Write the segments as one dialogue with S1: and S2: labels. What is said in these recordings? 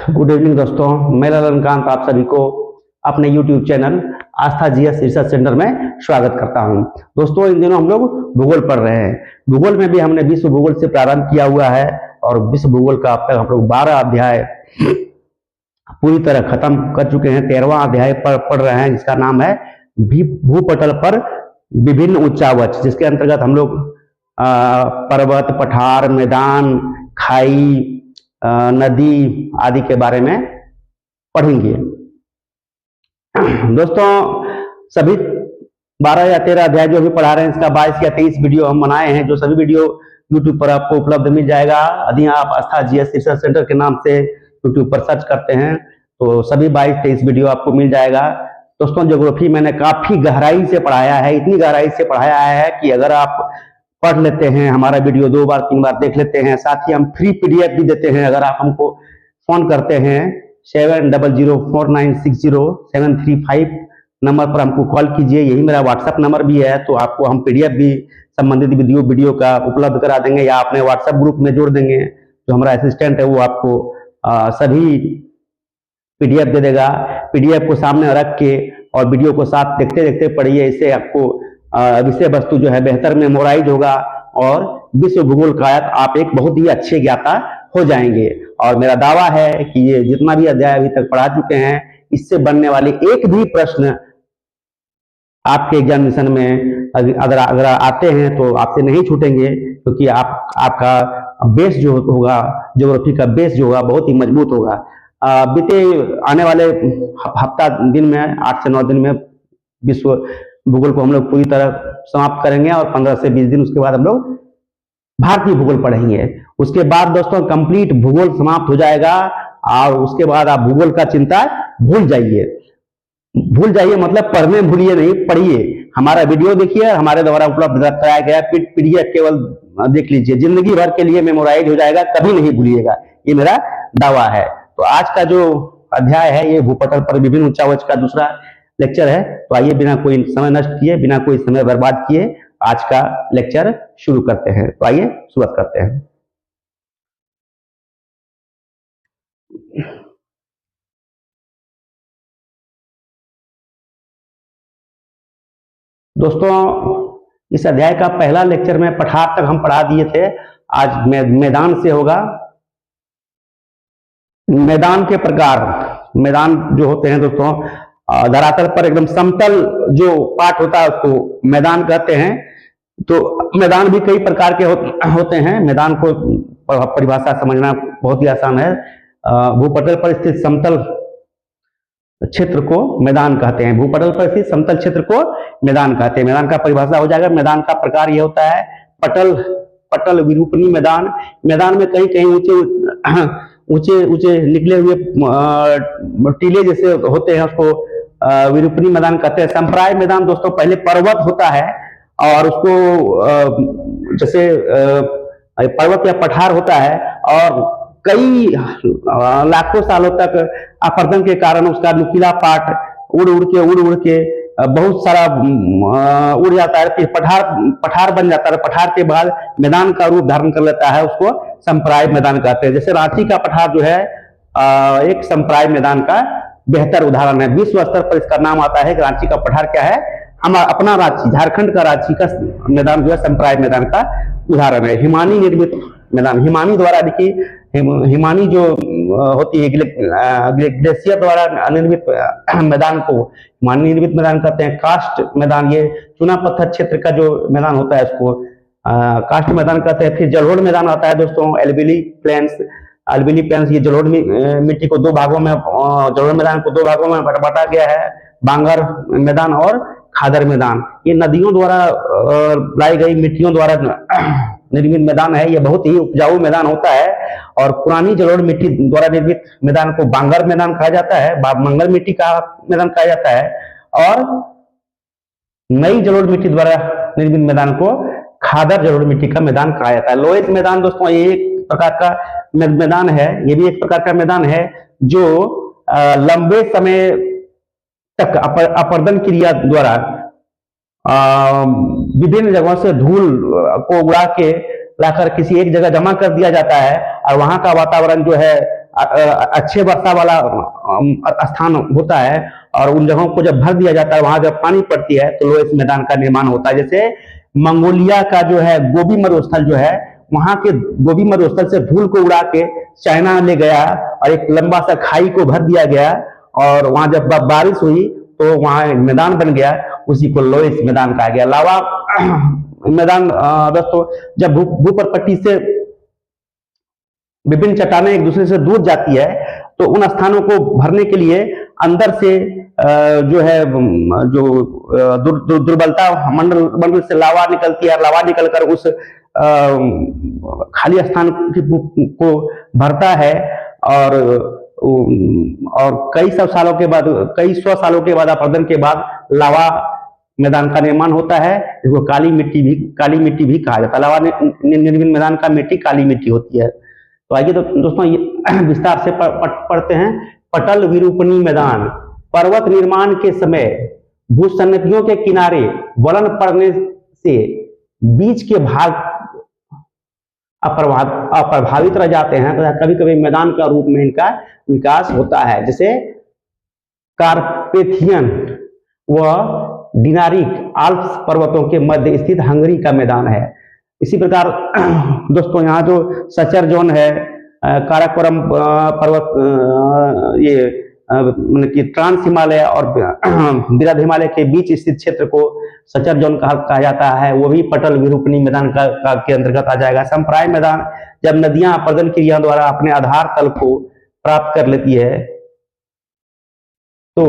S1: Good evening दोस्तों, मैं ललन कांत आप सभी को अपने YouTube चैनल आस्था जीएस रिसर्च सेंटर में स्वागत करता हूं। दोस्तों, इन दिनों हम लोग भूगोल पढ़ रहे हैं। भूगोल में भी हमने विश्व भूगोल से प्रारंभ किया हुआ है और विश्व भूगोल का अब तक हम लोग 12 अध्याय पूरी तरह खत्म कर चुके हैं। 13वां अध्याय पढ़ रहे हैं, जिसका नाम है भूपटल पर विभिन्न उच्चावच, जिसके अंतर्गत हम लोग पर्वत, पठार, मैदान, खाई, नदी आदि के बारे में पढ़ेंगे। दोस्तों, सभी 12 या 13 अध्याय जो भी पढ़ा रहे हैं, इसका 22 या 23 वीडियो हम बनाए हैं, जो सभी वीडियो YouTube पर आपको उपलब्ध मिल जाएगा। यदि आप आस्था जीएस रिसर्च सेंटर के नाम से YouTube पर सर्च करते हैं तो सभी 22-23 वीडियो आपको मिल जाएगा। दोस्तों, ज्योग्राफी मैंने काफी गहराई से पढ़ाया है, इतनी गहराई से पढ़ाया है कि अगर आप पढ़ लेते हैं, हमारा वीडियो 2 बार 3 बार देख लेते हैं, साथ ही हम फ्री PDF भी देते हैं। अगर आप हमको फोन करते हैं 7004960735 नंबर पर हमको कॉल कीजिए, यही मेरा व्हाट्सएप नंबर भी है, तो आपको हम PDF भी संबंधित वीडियो का उपलब्ध करा देंगे या अपने व्हाट्सएप ग्रुप में जोड़ देंगे। जो हमारा असिस्टेंट है वो आपको सभी PDF दे देगा। PDF को सामने रख के और वीडियो को साथ देखते देखते पढ़िए, इससे आपको विषय वस्तु जो है बेहतर मेमोराइज होगा और विश्व भूगोल का आप एक बहुत ही अच्छे ज्ञाता हो जाएंगे। और मेरा दावा है कि ये जितना भी अध्याय अभी तक पढ़ा चुके हैं, इससे बनने वाले एक भी प्रश्न आपके एग्जामिनेशन में अगर आते हैं तो आपसे नहीं छूटेंगे, क्योंकि आपका बेस जो होगा, ज्योग्राफी का बेस जो होगा, बहुत ही मजबूत होगा। बीते आने वाले हफ्ता दिन में 8 से 9 दिन में विश्व भूगोल को हम लोग पूरी तरह समाप्त करेंगे और 15 से 20 दिन उसके बाद हम लोग भारतीय भूगोल पढ़ेंगे। उसके बाद दोस्तों कंप्लीट भूगोल समाप्त हो जाएगा और उसके बाद आप भूगोल का चिंता भूल जाइए। मतलब पढ़ने भूलिए नहीं, पढ़िए। हमारा वीडियो देखिए, हमारे द्वारा उपलब्ध कराया गया PDF केवल देख लीजिए, जिंदगी भर के लिए मेमोराइज हो जाएगा, कभी नहीं भूलिएगा, ये मेरा दावा है। तो आज का जो अध्याय है ये भूपटल पर विभिन्न उच्चावच का दूसरा लेक्चर है। तो आइए बिना कोई समय नष्ट किए, बिना कोई समय बर्बाद किए आज का लेक्चर शुरू करते हैं। तो आइए शुरुआत करते हैं। दोस्तों, इस अध्याय का पहला लेक्चर में पठार तक हम पढ़ा दिए थे। आज मैदान से होगा। मैदान के प्रकार, मैदान जो होते हैं दोस्तों, धरातल पर एकदम समतल जो पार्ट होता है उसको मैदान कहते हैं। तो मैदान भी कई प्रकार के होते हैं। मैदान को परिभाषा समझना बहुत ही आसान है। भूपटल पर स्थित समतल क्षेत्र को मैदान कहते हैं। भूपटल पर स्थित समतल क्षेत्र को मैदान कहते हैं। मैदान का परिभाषा हो जाएगा। मैदान का प्रकार यह होता है पटल विरूपणी मैदान। मैदान में कहीं कहीं ऊंचे निकले हुए टीले जैसे होते हैं, उसको विरूपणी मैदान कहते हैं। संप्राय मैदान दोस्तों पहले पर्वत होता है और उसको जैसे पर्वत या पठार होता है और कई लाखों सालों तक अपरदन के कारण उसका नुकीला पार्ट उड़ उड़ के बहुत सारा उड़ जाता है, फिर पठार बन जाता है। पठार के बाद मैदान का रूप धारण कर लेता है, उसको संप्राय मैदान कहते हैं। जैसे रांची का पठार जो है एक संप्राय मैदान का बेहतर उदाहरण है। विश्व स्तर पर इसका नाम आता है कि रांची का पठार क्या है, हमारा अपना रांची, झारखंड का रांची का मैदान जो है संप्राय मैदान का उदाहरण है। हिमानी निर्मित मैदान, हिमानी द्वारा देखिए, हिमानी जो होती है ग्लेशियर द्वारा निर्मित मैदान को हिमानी निर्मित मैदान कहते हैं। कास्ट मैदान, ये चुना पत्थर क्षेत्र का जो मैदान होता है उसको कास्ट मैदान कहते हैं। फिर जलोढ़ मैदान आता है दोस्तों, एल्बिली प्लेन्स। ये जलोढ़ मिट्टी को 2 भागों में, जलोढ़ मैदान को 2 भागों में बांटा गया है, बांगर मैदान और खादर मैदान। ये नदियों द्वारा लाई गई मिट्टियों द्वारा निर्मित मैदान है। ये बहुत ही उपजाऊ मैदान होता है और पुरानी जलोढ़ मिट्टी द्वारा निर्मित मैदान को बांगर मैदान कहा जाता है, मंगल मिट्टी का मैदान कहा जाता है, और नई जलोढ़ मिट्टी द्वारा निर्मित मैदान को खादर जलोढ़ मिट्टी का मैदान कहा जाता है। लोहित मैदान दोस्तों ये एक प्रकार का मैदान है, ये भी एक प्रकार का मैदान है जो लंबे समय तक अपरदन क्रिया द्वारा विभिन्न जगहों से धूल को उड़ा के लाकर किसी एक जगह जमा कर दिया जाता है और वहां का वातावरण जो है अच्छे वर्षा वाला स्थान होता है और उन जगहों को जब भर दिया जाता है, वहां जब पानी पड़ती है तो लोएस मैदान का निर्माण होता है। जैसे मंगोलिया का जो है गोबी मरुस्थल जो है, वहां के गोबी मरुस्थल से धूल को उड़ा के चाइना ले गया और एक लंबा सा खाई को भर दिया गया और वहां जब बारिश हुई तो वहां एक मैदान बन गया, उसी को लोएस मैदान कहा गया। लावा मैदान दोस्तों, जब भूपरपट्टी से विभिन्न चट्टानें एक दूसरे से दूर जाती है तो उन स्थानों को भरने के लिए अंदर से जो है जो दुर्बलता मंडल से लावा निकलती है, लावा निकलकर उस खाली स्थान को भरता है और कई सौ सालों के बाद अपरदन के बाद लावा मैदान का निर्माण होता है, जिसको काली मिट्टी भी कहा जाता है। लावा निर्मित मैदान का मिट्टी काली मिट्टी होती है। तो आइए तो दोस्तों विस्तार से पढ़ते हैं। पटल विरूपणी मैदान, पर्वत निर्माण के समय भूसन्नतियों के किनारे वलन पड़ने से बीच के भाग अप्रभावित रह जाते हैं तथा कभी कभी मैदान का रूप में इनका विकास होता है। जैसे कार्पेथियन व डिनारिक आल्प्स पर्वतों के मध्य स्थित हंगरी का मैदान है। इसी प्रकार दोस्तों यहाँ जो सचर जोन है, काराकोरम पर्वत, ये मतलब कि ट्रांस हिमालय और बृहद हिमालय के बीच स्थित क्षेत्र को सचर जोन कहा जाता है, वो भी पटल विरूपणी मैदान के अंतर्गत आ जाएगा। संप्राय मैदान, जब नदियां अपरदन क्रिया द्वारा अपने आधार तल को प्राप्त कर लेती है तो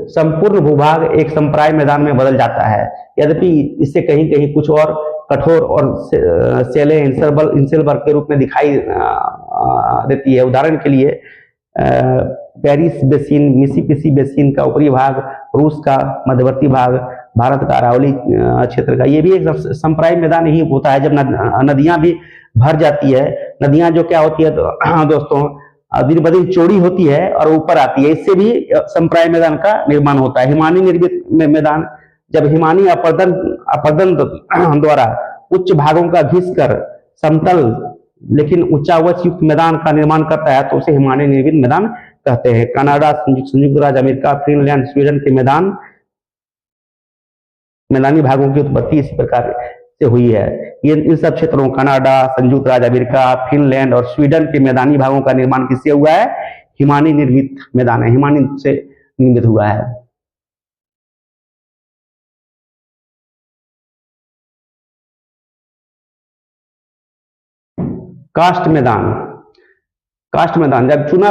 S1: संपूर्ण भूभाग एक संप्राय मैदान में बदल जाता है। यद्यपि इससे कहीं कहीं कुछ और कठोर और सेले इंसेलबर्ग के रूप में दिखाई देती है। उदाहरण के लिए पेरिस बेसिन, मिसिसिपी बेसिन का ऊपरी भाग, रूस का मध्यवर्ती भाग, भारत का अरावली क्षेत्र का, ये भी एक संप्राय मैदान ही होता है। जब नदियां भी भर जाती है, नदियां जो क्या होती है तो दोस्तों दिन ब दिन चौड़ी होती है और ऊपर आती है, इससे भी संप्राय मैदान का निर्माण होता है। हिमानी निर्मित मैदान, जब हिमानी अपरदन द्वारा उच्च भागों का घिसकर समतल लेकिन उच्चावच युक्त मैदान का निर्माण करता है तो उसे हिमानी निर्मित मैदान कहते हैं। कनाडा, संयुक्त राज्य अमेरिका, फिनलैंड, स्वीडन के मैदानी भागों की उत्पत्ति इस प्रकार से हुई है। ये इन सब क्षेत्रों, कनाडा, संयुक्त राज्य अमेरिका, फिनलैंड और स्वीडन के मैदानी भागों का निर्माण किससे हुआ है? हिमानी निर्मित मैदान है, हिमानी से निर्मित हुआ है। कास्ट मैदान, जब चूना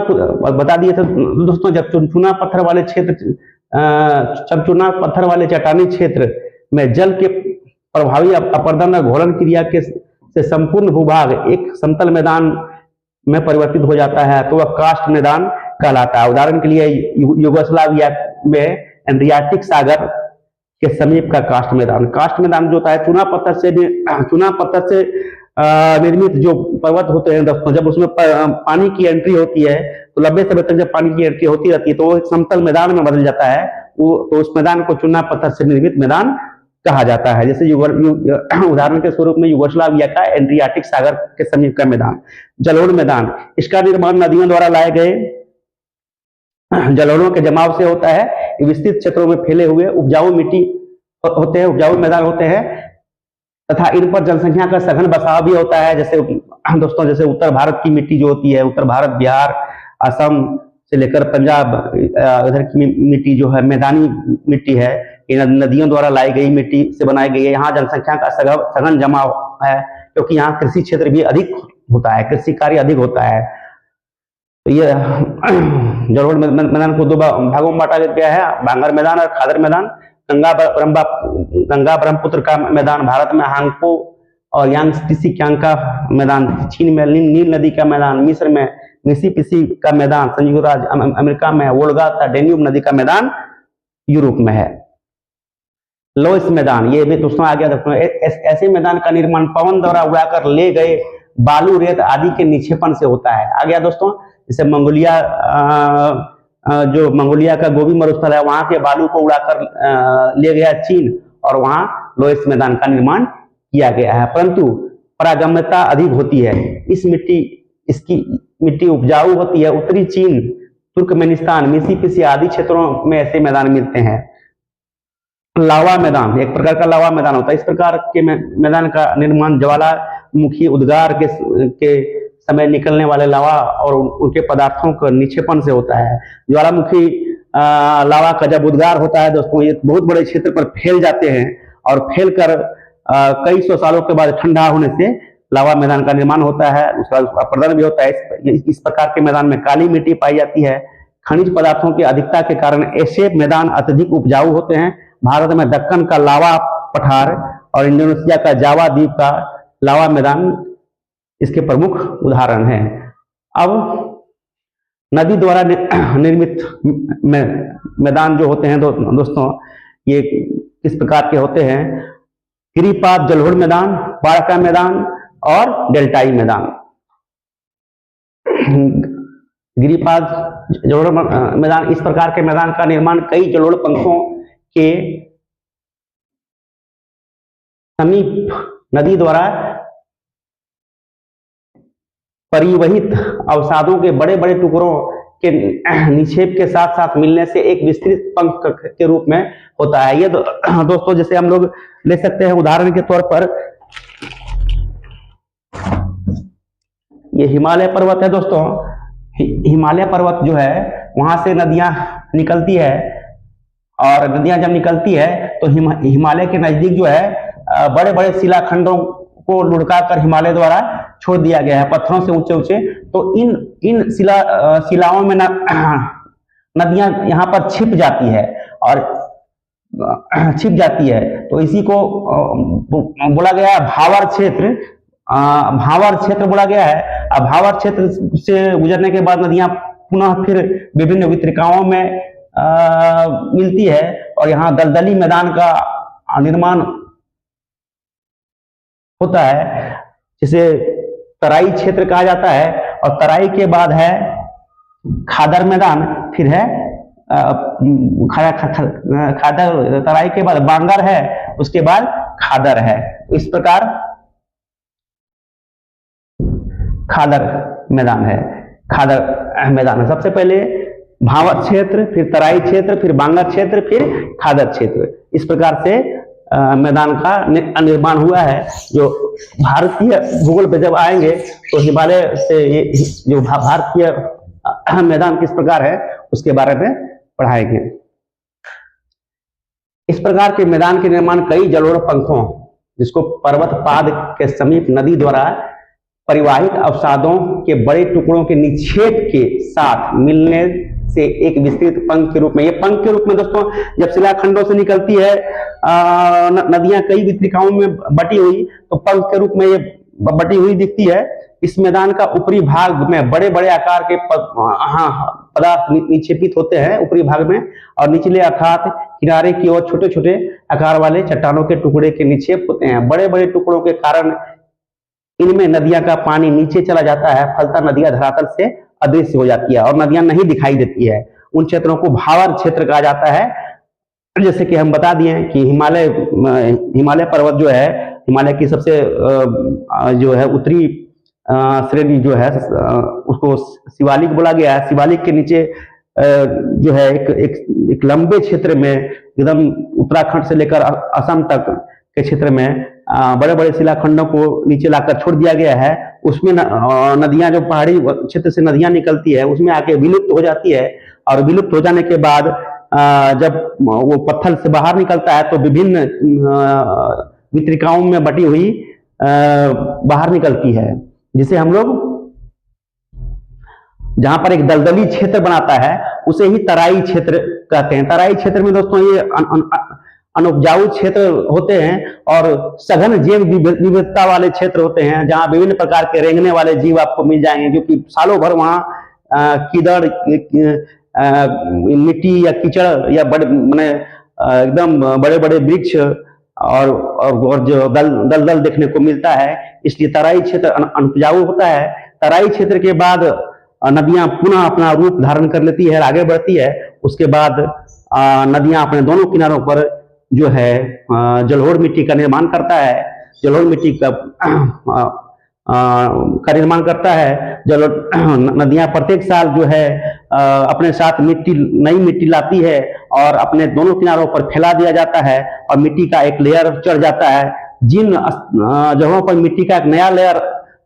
S1: बता दिए थे दोस्तों, जब चूना पत्थर वाले चट्टानी क्षेत्र में जल के प्रभावी अपरदन और घोलन क्रिया से संपूर्ण भूभाग एक समतल मैदान में परिवर्तित हो जाता है तो वह कास्ट मैदान कहलाता है। उदाहरण के लिए यूगोस्लाविया में एड्रियाटिक सागर के समीप का कास्ट मैदान जो होता है, चूना पत्थर से निर्मित जो पर्वत होते हैं दोस्तों, जब उसमें पानी की एंट्री होती है तो लंबे समय तक जब पानी की एंट्री होती रहती है तो वो एक समतल मैदान में बदल जाता है, तो उस मैदान को चूना पत्थर से निर्मित मैदान कहा जाता है। जैसे उदाहरण के स्वरूप में यूगोस्लाविया का एड्रियाटिक सागर के समीप का मैदान। जलोढ़ मैदान, इसका निर्माण नदियों द्वारा लाए गए जलोढ़ों के जमाव से होता है। विस्तृत क्षेत्रों में फैले हुए उपजाऊ मैदान होते हैं तथा इन पर जनसंख्या का सघन बसाव भी होता है। जैसे दोस्तों, जैसे उत्तर भारत की मिट्टी जो होती है, उत्तर भारत, बिहार, असम से लेकर पंजाब, इधर की मिट्टी जो है मैदानी मिट्टी है, नदियों द्वारा लाई गई मिट्टी से बनाई गई है। यहाँ जनसंख्या का सघन जमाव है क्योंकि यहाँ कृषि क्षेत्र भी अधिक होता है, कृषि कार्य अधिक होता है। तो ये जलोढ़ मैदान को दो भागों में बांटा गया है, बांगर मैदान और खादर मैदान। गंगा ब्रह्मपुत्र का मैदान भारत में हांगपो और यांगत्से कियांग का मैदान, चीन में नील नदी का मैदान, मिस्र में मिसिसिपी का मैदान, संयुक्त राज्य अमेरिका में वोल्गा तथा डेन्यूब नदी का मैदान यूरोप में है। लोएस मैदान, ये भी दोस्तों आ गया दोस्तों, ऐसे मैदान का निर्माण पवन द्वारा उड़ाकर ले गए बालू, रेत आदि के निक्षेपण से होता है। आ गया दोस्तों, जैसे मंगोलिया का गोबी मरुस्थल है, वहां के बालू को उड़ाकर ले गया चीन और वहां लोएस मैदान का निर्माण किया गया है। परंतु परागम्यता अधिक होती है, इस मिट्टी इसकी मिट्टी उपजाऊ होती है। उत्तरी चीन, तुर्कमेनिस्तान, मिसिसिपी आदि क्षेत्रों में ऐसे मैदान मिलते हैं। लावा मैदान एक प्रकार का लावा मैदान होता है। इस प्रकार के मैदान का निर्माण ज्वालामुखी उद्गार के समय निकलने वाले लावा और उनके पदार्थों का निक्षेपण से होता है। ज्वालामुखी लावा का जब उद्गार होता है दोस्तों, ये बहुत बड़े क्षेत्र पर फैल जाते हैं और फैलकर कई सौ सालों के बाद ठंडा होने से लावा मैदान का निर्माण होता है, उसका प्रदर्शन भी होता है। इस प्रकार के मैदान में काली मिट्टी पाई जाती है। खनिज पदार्थों की अधिकता के कारण ऐसे मैदान अत्यधिक उपजाऊ होते हैं। भारत में दक्कन का लावा पठार और इंडोनेशिया का जावा द्वीप का लावा मैदान इसके प्रमुख उदाहरण हैं। अब नदी द्वारा निर्मित मैदान जो होते हैं दोस्तों, ये किस प्रकार के होते हैं? गिरिपाद जलोढ़ मैदान, बाढ़ का मैदान और डेल्टाई मैदान। गिरिपाद जलोढ़ मैदान, इस प्रकार के मैदान का निर्माण कई जलोढ़ पंखों के समीप नदी द्वारा परिवहित अवसादों के बड़े बड़े टुकड़ों के निक्षेप के साथ साथ मिलने से एक विस्तृत पंख के रूप में होता है। ये दोस्तों जैसे हम लोग ले सकते हैं उदाहरण के तौर पर, ये हिमालय पर्वत है दोस्तों। हिमालय पर्वत जो है वहां से नदियां निकलती है और नदियां जब निकलती है तो हिमालय के नजदीक जो है बड़े बड़े शिलाखंडों को लुढ़काकर हिमालय द्वारा छोड़ दिया गया है, पत्थरों से ऊंचे ऊंचे। तो इन शिलाओं में नदियां यहाँ पर छिप जाती है और छिप जाती है, तो इसी को बोला गया है भावर क्षेत्र। भावर क्षेत्र बोला गया है। अब भावर क्षेत्र से गुजरने के बाद नदियां पुनः फिर विभिन्न वितरिकाओं में मिलती है और यहाँ दलदली मैदान का निर्माण होता है, जिसे तराई क्षेत्र कहा जाता है। और तराई के बाद है खादर मैदान, फिर है खादर, तराई के बाद बांगर है, उसके बाद खादर है। इस प्रकार खादर मैदान है। खादर मैदान है सबसे पहले भावर क्षेत्र, फिर तराई क्षेत्र, फिर बांगर क्षेत्र, फिर खादर क्षेत्र। इस प्रकार से मैदान का निर्माण हुआ है। जो भारतीय भूगोल पे जब आएंगे तो हिमालय से ये जो भारतीय मैदान किस प्रकार है उसके बारे में पढ़ाएंगे। इस प्रकार के मैदान के निर्माण कई जलोढ़ पंखों, जिसको पर्वत पाद के समीप नदी द्वारा परिवाहित अवसादों के बड़े टुकड़ों के निक्षेप के साथ मिलने से एक विस्तृत पंख के रूप में, ये पंख के रूप में दोस्तों जब शिलाखंडों से निकलती है नदियां कई वितरिकाओं में बटी हुई, तो पंख के रूप में ये बटी हुई दिखती है। इस मैदान का ऊपरी भाग में बड़े बड़े आकार के पदार्थ निक्षेपित होते हैं ऊपरी भाग में, और निचले अर्थात किनारे की ओर छोटे छोटे आकार वाले चट्टानों के टुकड़े के निक्षेप होते हैं। बड़े बड़े टुकड़ों के कारण इनमें नदियां का पानी नीचे चला जाता है, फलता नदियां धरातल से अदृश्य हो जाती है और नदियां नहीं दिखाई देती है। उन क्षेत्रों को भावर क्षेत्र कहा जाता है। जैसे कि हम बता दिए कि हिमालय पर्वत जो है, हिमालय की सबसे जो है उत्तरी श्रेणी जो है उसको शिवालिक बोला गया है। शिवालिक के नीचे जो है एक लंबे क्षेत्र में एकदम उत्तराखंड से लेकर असम तक के क्षेत्र में बड़े बड़े शिलाखंडों को नीचे लाकर छोड़ दिया गया है। उसमें नदियां जो पहाड़ी क्षेत्र से नदियां निकलती है उसमें आके विलुप्त हो जाती है, और विलुप्त हो जाने के बाद जब वो पत्थर से बाहर निकलता है तो विभिन्न वितरिकाओं में बटी हुई बाहर निकलती है, जिसे हम लोग जहां पर एक दलदली क्षेत्र बनाता है उसे ही तराई क्षेत्र कहते हैं। तराई क्षेत्र में दोस्तों ये अनुपजाऊ क्षेत्र होते हैं और सघन जैव विविधता वाले क्षेत्र होते हैं, जहां विभिन्न प्रकार के रेंगने वाले जीव आपको मिल जाएंगे, जो कि सालों भर वहां कीचड़ मिट्टी या कीचड़ या बड़े मैंने एकदम बड़े बड़े वृक्ष और जो दलदल देखने को मिलता है। इसलिए तराई क्षेत्र अनुपजाऊ होता है। तराई क्षेत्र के बाद नदियां पुनः अपना रूप धारण कर लेती है, आगे बढ़ती है। उसके बाद नदियां अपने दोनों किनारों पर जो है जलोढ़ मिट्टी का निर्माण करता है। जलोढ़ मिट्टी का का निर्माण करता है। जब नदियां प्रत्येक साल जो है अपने साथ नई मिट्टी लाती है और अपने दोनों किनारों पर फैला दिया जाता है और मिट्टी का एक लेयर चढ़ जाता है। जिन जगहों पर मिट्टी का एक नया लेयर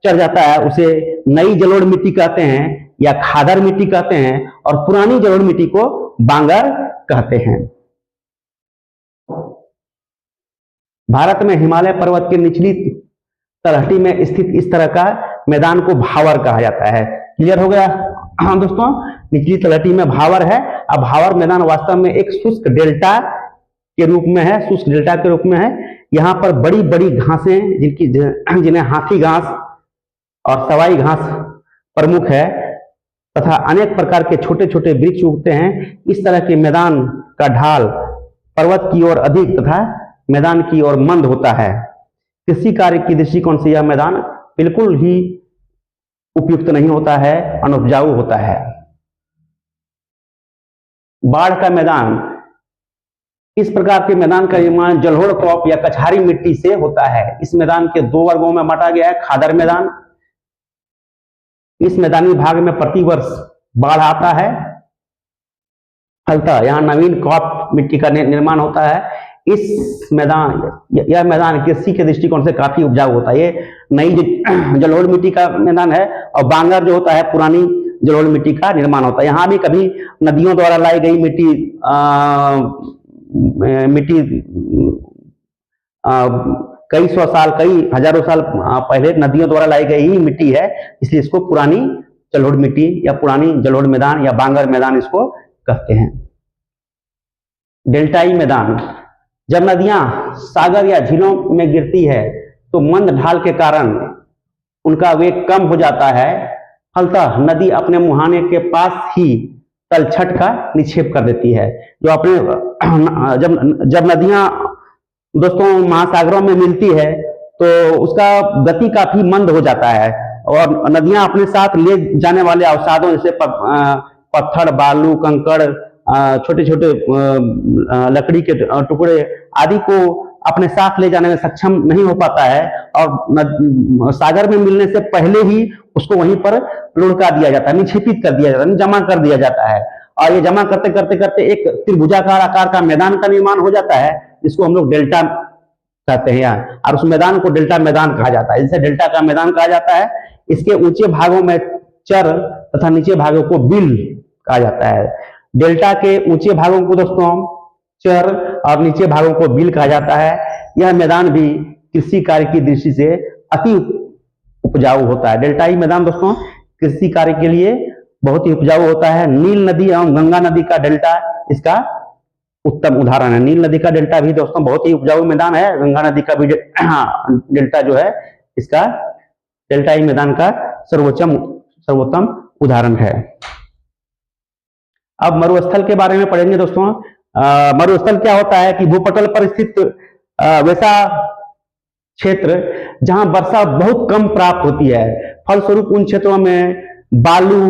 S1: चढ़ जाता है उसे नई जलोढ़ मिट्टी कहते हैं या खादर मिट्टी कहते हैं, और पुरानी जलोढ़ मिट्टी को बांगर कहते हैं। भारत में हिमालय पर्वत के निचली तलहटी में स्थित इस तरह का मैदान को भावर कहा जाता है। क्लियर हो गया? हाँ दोस्तों, निचली तलहटी में भावर है। अब भावर मैदान वास्तव में एक शुष्क डेल्टा के रूप में है, शुष्क डेल्टा के रूप में है। यहाँ पर बड़ी बड़ी घासें जिन्हें हाथी घास और सवाई घास प्रमुख है तथा अनेक प्रकार के छोटे छोटे वृक्ष उगते हैं। इस तरह के मैदान का ढाल पर्वत की ओर अधिक तथा मैदान की ओर मंद होता है। कृषि कार्य की दृष्टिकोण से यह मैदान बिल्कुल ही उपयुक्त नहीं होता है, अनुपजाऊ होता है। बाढ़ का मैदान, इस प्रकार के मैदान का निर्माण जलोढ़ क्रॉप या कछारी मिट्टी से होता है। इस मैदान के दो वर्गों में बांटा गया है। खादर मैदान, इस मैदानी भाग में प्रतिवर्ष बाढ़ आता है, फलतः यहाँ नवीन क्रॉप मिट्टी का निर्माण होता है। यह मैदान कृषि के दृष्टिकोण से काफी उपजाऊ होता है। ये नई जलोढ़ मिट्टी का मैदान है और बांगर जो होता है पुरानी जलोढ़ मिट्टी का निर्माण होता है। यहाँ भी कभी नदियों द्वारा लाई गई मिट्टी कई सौ साल, कई हजारों साल पहले नदियों द्वारा लाई गई ही मिट्टी है, इसलिए इसको पुरानी जलोढ़ मिट्टी या पुरानी जलोढ़ मैदान या बांगर मैदान इसको कहते हैं। डेल्टाई मैदान, जब नदियां सागर या झीलों में गिरती है तो मंद ढाल के कारण उनका वेग कम हो जाता है, फलतः नदी अपने मुहाने के पास ही तलछट का निक्षेप कर देती है। जो अपने जब नदियां दोस्तों महासागरों में मिलती है तो उसका गति काफी मंद हो जाता है और नदियां अपने साथ ले जाने वाले अवसादों जैसे पत्थर, बालू, कंकड़, छोटे छोटे लकड़ी के टुकड़े आदि को अपने साथ ले जाने में सक्षम नहीं हो पाता है और सागर में मिलने से पहले ही उसको वहीं पर लुढ़का दिया जाता है, निक्षेपित कर दिया जाता है, जमा कर दिया जाता है। और ये जमा करते करते करते एक त्रिभुजाकार आकार का मैदान का निर्माण हो जाता है, जिसको हम लोग डेल्टा कहते हैं यहाँ, और उस मैदान को डेल्टा मैदान कहा जाता है। जिसे डेल्टा का मैदान कहा जाता है। इसके ऊंचे भागों में चर तथा नीचे भागों को बिल कहा जाता है। डेल्टा के ऊंचे भागों को दोस्तों चर और नीचे भागों को बिल कहा जाता है। यह मैदान भी कृषि कार्य की दृष्टि से अति उपजाऊ होता है। डेल्टाई मैदान दोस्तों कृषि कार्य के लिए बहुत ही उपजाऊ होता है। नील नदी एवं गंगा नदी का डेल्टा इसका उत्तम उदाहरण है। नील नदी का डेल्टा भी दोस्तों बहुत ही उपजाऊ मैदान है। गंगा नदी का भी डेल्टा जो है इसका डेल्टाई मैदान का सर्वोत्तम उदाहरण है। अब मरुस्थल के बारे में पढ़ेंगे दोस्तों। मरुस्थल क्या होता है कि भूपटल पर स्थित वैसा क्षेत्र जहां वर्षा बहुत कम प्राप्त होती है, फलस्वरूप उन क्षेत्रों में बालू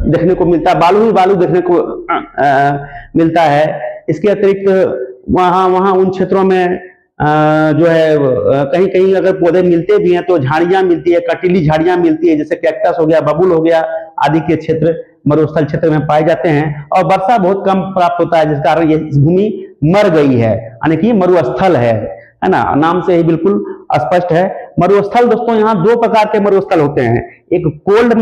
S1: देखने को मिलता है, बालू ही बालू देखने को मिलता है। इसके अतिरिक्त वहां उन क्षेत्रों में जो है कहीं कहीं अगर पौधे मिलते भी हैं तो झाड़ियां मिलती है, कटीली झाड़ियां मिलती है, जैसे कैक्टस हो गया, बबूल हो गया आदि के क्षेत्र मरुस्थल क्षेत्र में पाए जाते हैं। और वर्षा बहुत कम प्राप्त होता है, जिस कारण ये भूमि मर गई है, यानी कि मरुस्थल है ना, नाम से ही बिल्कुल स्पष्ट है। मरुस्थल दोस्तों यहाँ दो प्रकार के मरुस्थल होते हैं, एक कोल्ड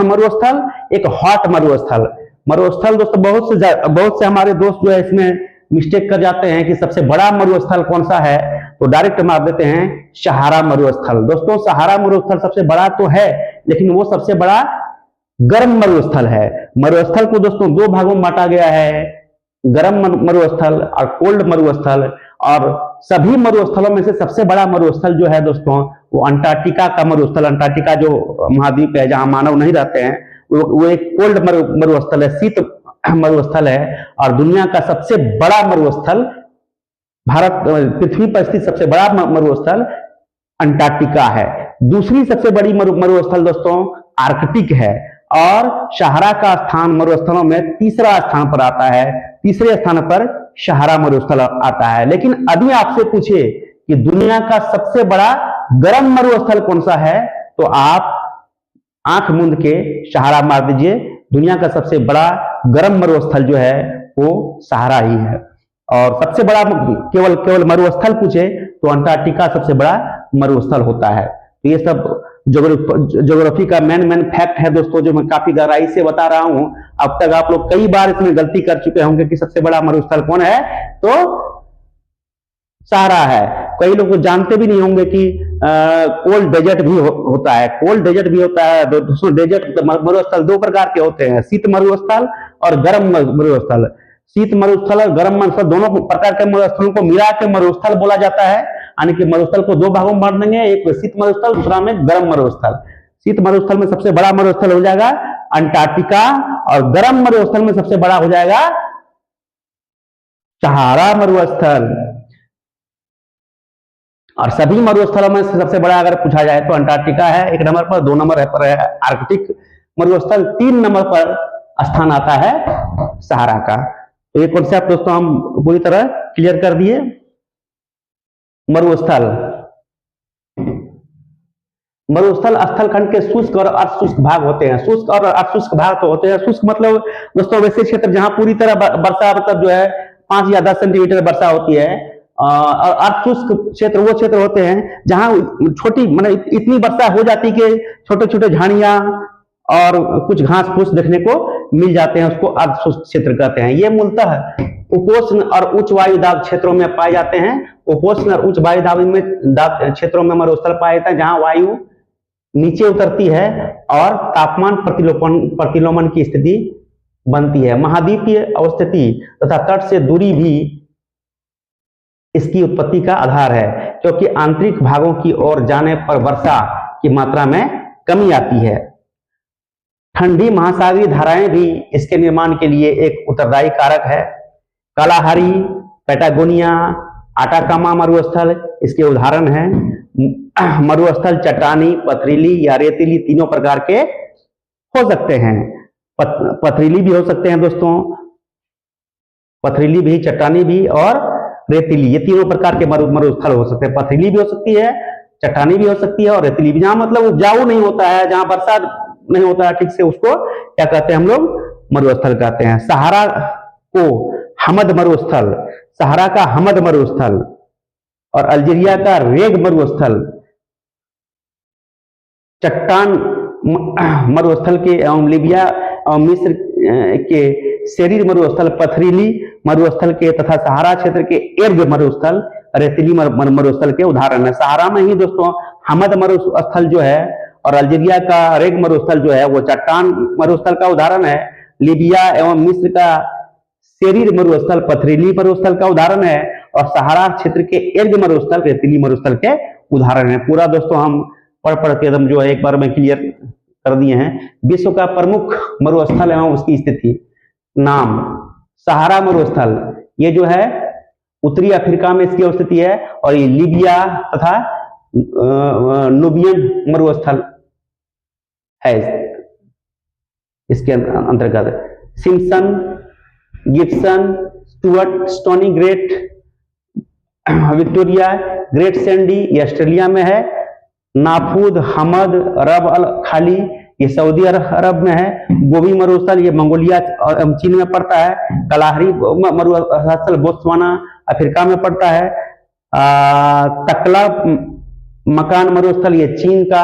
S1: मरुस्थल, एक हॉट मरुस्थल। मरुस्थल दोस्तों बहुत से हमारे दोस्त जो है इसमें मिस्टेक कर जाते हैं कि सबसे बड़ा मरुस्थल कौन सा है, तो डायरेक्ट मार देते हैं सहारा मरुस्थल। दोस्तों सहारा मरुस्थल सबसे बड़ा तो है, लेकिन वो सबसे बड़ा गर्म मरुस्थल है। मरुस्थल को दोस्तों दो भागों में बांटा गया है, गर्म मरुस्थल और कोल्ड मरुस्थल। और सभी मरुस्थलों में से सबसे बड़ा मरुस्थल जो है दोस्तों वो अंटार्कटिका का मरुस्थल, अंटार्कटिका जो महाद्वीप है जहां मानव नहीं रहते हैं, वो एक कोल्ड मरुस्थल है, शीत मरुस्थल है। और दुनिया का सबसे बड़ा मरुस्थल, भारत पृथ्वी पर स्थित सबसे बड़ा मरुस्थल अंटार्कटिका है। दूसरी सबसे बड़ी मरुस्थल दोस्तों आर्कटिक है। और सहारा का स्थान मरुस्थलों में तीसरा स्थान पर आता है, तीसरे स्थान पर सहारा मरुस्थल आता है। लेकिन अभी आपसे पूछे कि दुनिया का सबसे बड़ा गर्म मरुस्थल कौन सा है, तो आप आंख मूंद के सहारा मार दीजिए। दुनिया का सबसे बड़ा गर्म मरुस्थल जो है वो सहारा ही है। और सबसे बड़ा केवल मरुस्थल पूछे तो अंटार्कटिका सबसे बड़ा मरुस्थल होता है। तो ये सब ज्योग्राफी का मेन फैक्ट है दोस्तों, जो मैं काफी गहराई से बता रहा हूं। अब तक आप लोग कई बार इसमें गलती कर चुके होंगे कि सबसे बड़ा मरुस्थल कौन है, तो सहारा है। कई लोग जानते भी नहीं होंगे कि कोल्ड डेजर्ट भी होता है। कोल्ड डेजर्ट भी होता है दोस्तों। डेजर्ट मरुस्थल दो प्रकार के होते हैं, शीत मरुस्थल और गर्म मरुस्थल। शीत मरुस्थल और गर्म मरुस्थल दोनों प्रकार के मरुस्थलों को मिला के मरुस्थल बोला जाता है। यानी कि मरुस्थल को दो भागों में बांट देंगे, एक शीत मरुस्थल, दूसरा में गर्म मरुस्थल। शीत मरुस्थल में सबसे बड़ा मरुस्थल हो जाएगा अंटार्कटिका, और गर्म मरुस्थल में सबसे बड़ा हो जाएगा सहारा मरुस्थल। और सभी मरुस्थलों में सबसे बड़ा अगर पूछा जाए तो अंटार्कटिका है एक नंबर पर, 2 नंबर पर है आर्कटिक मरुस्थल, 3 नंबर पर स्थान आता है सहारा का। तो ये कॉन्सेप्ट दोस्तों हम पूरी तरह क्लियर कर दिए। मरुस्थल स्थलखंड के शुष्क और अर्धशुष्क भाग होते हैं। शुष्क और अर्धशुष्क भाग तो होते हैं। शुष्क मतलब दोस्तों वैसे क्षेत्र जहां पूरी तरह वर्षा मतलब जो है 5 या 10 सेंटीमीटर वर्षा होती है। और अर्धशुष्क क्षेत्र वो क्षेत्र होते हैं जहां छोटी मतलब इतनी वर्षा हो जाती कि छोटे छोटे झाड़ियां और कुछ घास फूस देखने को मिल जाते हैं, उसको अर्धशुष्क क्षेत्र कहते हैं। ये मूलतः उपोष्ण और उच्च वायु दाब क्षेत्रों में पाए जाते हैं। उपोष्ण और उच्च वायु दाब क्षेत्रों में मरुस्थल पाए जाते हैं, जहां वायु नीचे उतरती है और तापमान प्रतिलोमन की स्थिति बनती है। महाद्वीपीय अवस्थिति तथा तट से दूरी भी इसकी उत्पत्ति का आधार है, क्योंकि आंतरिक भागों की ओर जाने पर वर्षा की मात्रा में कमी आती है। ठंडी महासागरीय धाराएं भी इसके निर्माण के लिए एक उत्तरदायी कारक है। कालाहारी, पैटागोनिया, आटाकामा मरुस्थल इसके उदाहरण हैं। मरुस्थल चट्टानी, पथरीली या रेतीली तीनों प्रकार के हो सकते हैं। पथरीली भी हो सकते हैं दोस्तों, पथरीली भी, चट्टानी भी और रेतीली, ये तीनों प्रकार के मरुस्थल हो सकते हैं। पथरीली भी हो सकती है, चट्टानी भी हो सकती है और रेतीली भी। जहां मतलब उपजाऊ नहीं होता है, जहां वर्षा नहीं होता है ठीक से, उसको क्या कहते हैं हम लोग, मरुस्थल कहते हैं। सहारा को हमद मरुस्थल, सहारा का हमद मरुस्थल और अल्जीरिया का रेग मरुस्थल, चट्टान मरुस्थल के एवं लीबिया और मिस्र के शेरीर मरुस्थल, पथरीली मरुस्थल के तथा सहारा क्षेत्र के एर्ग मरुस्थल, रेतीली मरुस्थल के उदाहरण है। सहारा में ही दोस्तों हमद मरुस्थल जो है और अल्जीरिया का रेग मरुस्थल जो है वो चट्टान मरुस्थल का उदाहरण है। लीबिया एवं मिस्र का शेरीर मरुस्थल पथरीली मरुस्थल का उदाहरण है और सहारा क्षेत्र के एर्ग मरुस्थल रेतीली मरुस्थल के उदाहरण है। पूरा दोस्तों हम पढ़ के एकदम जो है एक बार में क्लियर कर दिए हैं। विश्व का प्रमुख मरुस्थल एवं उसकी स्थिति, नाम सहारा मरुस्थल, ये जो है उत्तरी अफ्रीका में इसकी स्थिति है और ये लीबिया तथा नुबियन मरुस्थल है इसके अंतर्गत। Simpson, Gibson, Stuart, stony great, Victoria, great Sandy ये ऑस्ट्रेलिया में है। नाफूद, हमद, रब अल खाली ये सऊदी अरब में है। गोबी मरुस्थल ये मंगोलिया और चीन में पड़ता है। कलाहरी मरुस्थल बोत्सवाना अफ्रीका में पड़ता है। तकला मकान मरुस्थल ये चीन का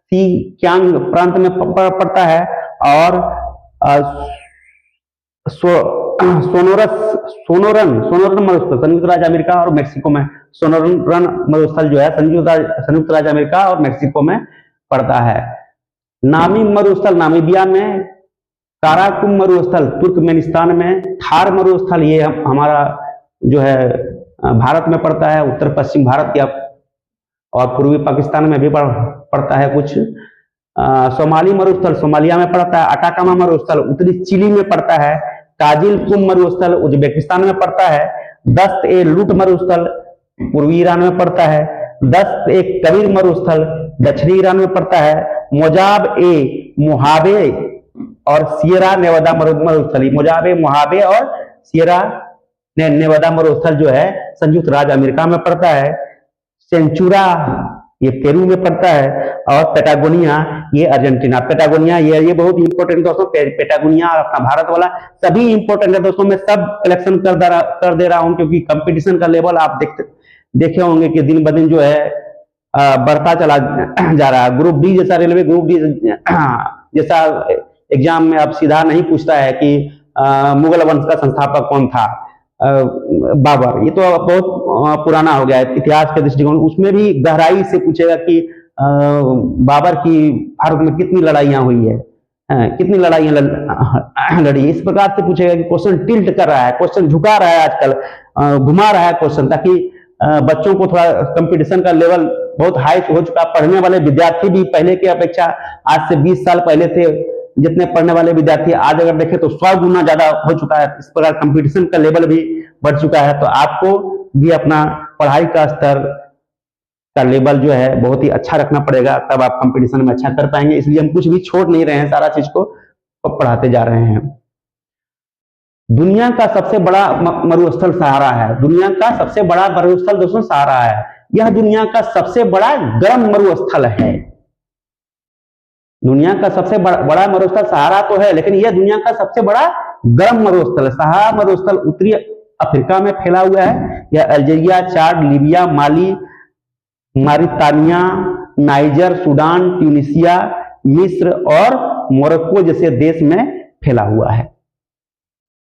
S1: सिकियांग प्रांत में पड़ता है। और सोनोरन मरुस्थल संयुक्त राज्य अमेरिका और मेक्सिको में, सोनोरन मरुस्थल जो है संयुक्त राज्य अमेरिका और मेक्सिको में पड़ता है। नामी मरुस्थल नामीबिया में, काराकुम मरुस्थल तुर्कमेनिस्तान में, थार मरुस्थल ये हमारा जो है भारत में पड़ता है, उत्तर पश्चिम भारत या और पूर्वी पाकिस्तान में भी पड़ता है कुछ। सोमाली मरुस्थल सोमालिया में पड़ता है। अटाकामा मरुस्थल उत्तरी चिली में पड़ता है। काजिल कुम मरुस्थल उज्बेकिस्तान में पड़ता है। दस्त ए लूट मरुस्थल पूर्वी ईरान में पड़ता है। दस्त ए कबीर मरुस्थल दक्षिणी ईरान में पड़ता है। मोजाब ए मोहाबे और सियरा नेवादा मरुस्थल, मोजाब ए मोहाबे और सियरा नेवादा मरुस्थल जो है संयुक्त राज्य अमेरिका में पड़ता है। सेंचुरा ये पेरू में पड़ता है, और पेटागोनिया ये अर्जेंटीना। पेटागोनिया ये बहुत इंपॉर्टेंट दोस्तों, पेटागोनिया और अपना भारत वाला सभी इंपॉर्टेंट है दोस्तों। मैं सब कलेक्शन कर दे रहा हूं, क्योंकि कंपटीशन का लेवल आप देखे होंगे कि दिन ब दिन जो है बढ़ता चला जा रहा है। ग्रुप डी जैसा, रेलवे ग्रुप डी जैसा एग्जाम में अब सीधा नहीं पूछता है कि मुगल वंश का संस्थापक कौन था, बाबर। ये तो बहुत पुराना हो गया है इतिहास के दृष्टिकोण। उसमें भी गहराई से पूछेगा कि बाबर की भारत में कितनी लड़ाइयां हुई है, कितनी लड़ाइयां लड़ी। इस प्रकार से पूछेगा कि क्वेश्चन टिल्ट कर रहा है, क्वेश्चन झुका रहा है आजकल, घुमा रहा है क्वेश्चन, ताकि बच्चों को थोड़ा कंपटीशन का लेवल बहुत हाई हो चुका। पढ़ने वाले विद्यार्थी भी पहले की अपेक्षा आज से 20 साल पहले थे जितने पढ़ने वाले विद्यार्थी आज अगर देखें तो 100 गुना ज्यादा हो चुका है। इस प्रकार कंपटीशन का लेवल भी बढ़ चुका है। तो आपको भी अपना पढ़ाई का स्तर का लेवल जो है बहुत ही अच्छा रखना पड़ेगा, तब आप कंपटीशन में अच्छा कर पाएंगे। इसलिए हम कुछ भी छोड़ नहीं रहे हैं, सारा चीज को पढ़ाते जा रहे हैं। दुनिया का सबसे बड़ा मरुस्थल सहारा है। दुनिया का सबसे बड़ा मरुस्थल दोस्तों सहारा है। यह दुनिया का सबसे बड़ा गर्म मरुस्थल है। दुनिया का सबसे बड़ा मरुस्थल सहारा तो है, लेकिन यह दुनिया का सबसे बड़ा गर्म मरुस्थल है। सहारा मरुस्थल उत्तरी अफ्रीका में फैला हुआ है। यह अल्जीरिया, चाड, लीबिया, माली, मारितानिया, नाइजर, सूडान, ट्यूनिसिया, मिस्र और मोरक्को जैसे देश में फैला हुआ है।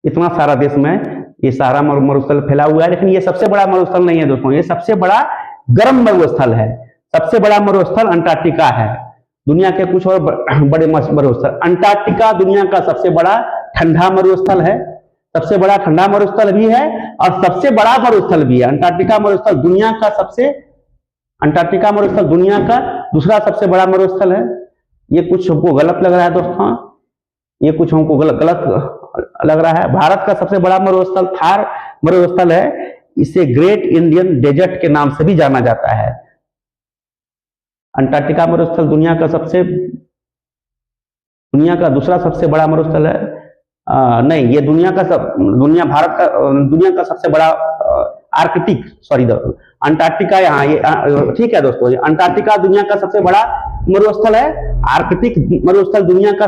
S1: इतना सारा देश में ये सहारा मरुस्थल फैला हुआ है। लेकिन ये सबसे बड़ा मरुस्थल नहीं है दोस्तों, ये सबसे बड़ा गर्म मरुस्थल है। सबसे बड़ा मरुस्थल अंटार्कटिका है। दुनिया के कुछ और बड़े मरुस्थल, अंटार्कटिका दुनिया का सबसे बड़ा ठंडा मरुस्थल है, सबसे बड़ा ठंडा मरुस्थल भी है और सबसे बड़ा मरुस्थल भी है। अंटार्कटिका मरुस्थल दुनिया का दूसरा सबसे बड़ा मरुस्थल है। ये कुछ हमको गलत लग रहा है दोस्तों, ये कुछ हमको गलत लग रहा है। भारत का सबसे बड़ा मरुस्थल थार मरुस्थल है। इसे ग्रेट इंडियन डेजर्ट के नाम से भी जाना जाता है। अंटार्कटिका मरुस्थल दुनिया का दूसरा सबसे बड़ा मरुस्थल है। नहीं, ये दुनिया का सबसे बड़ा अंटार्कटिका यहाँ, ये ठीक है दोस्तों, अंटार्कटिका दुनिया का सबसे बड़ा मरुस्थल है। आर्कटिक मरुस्थल दुनिया का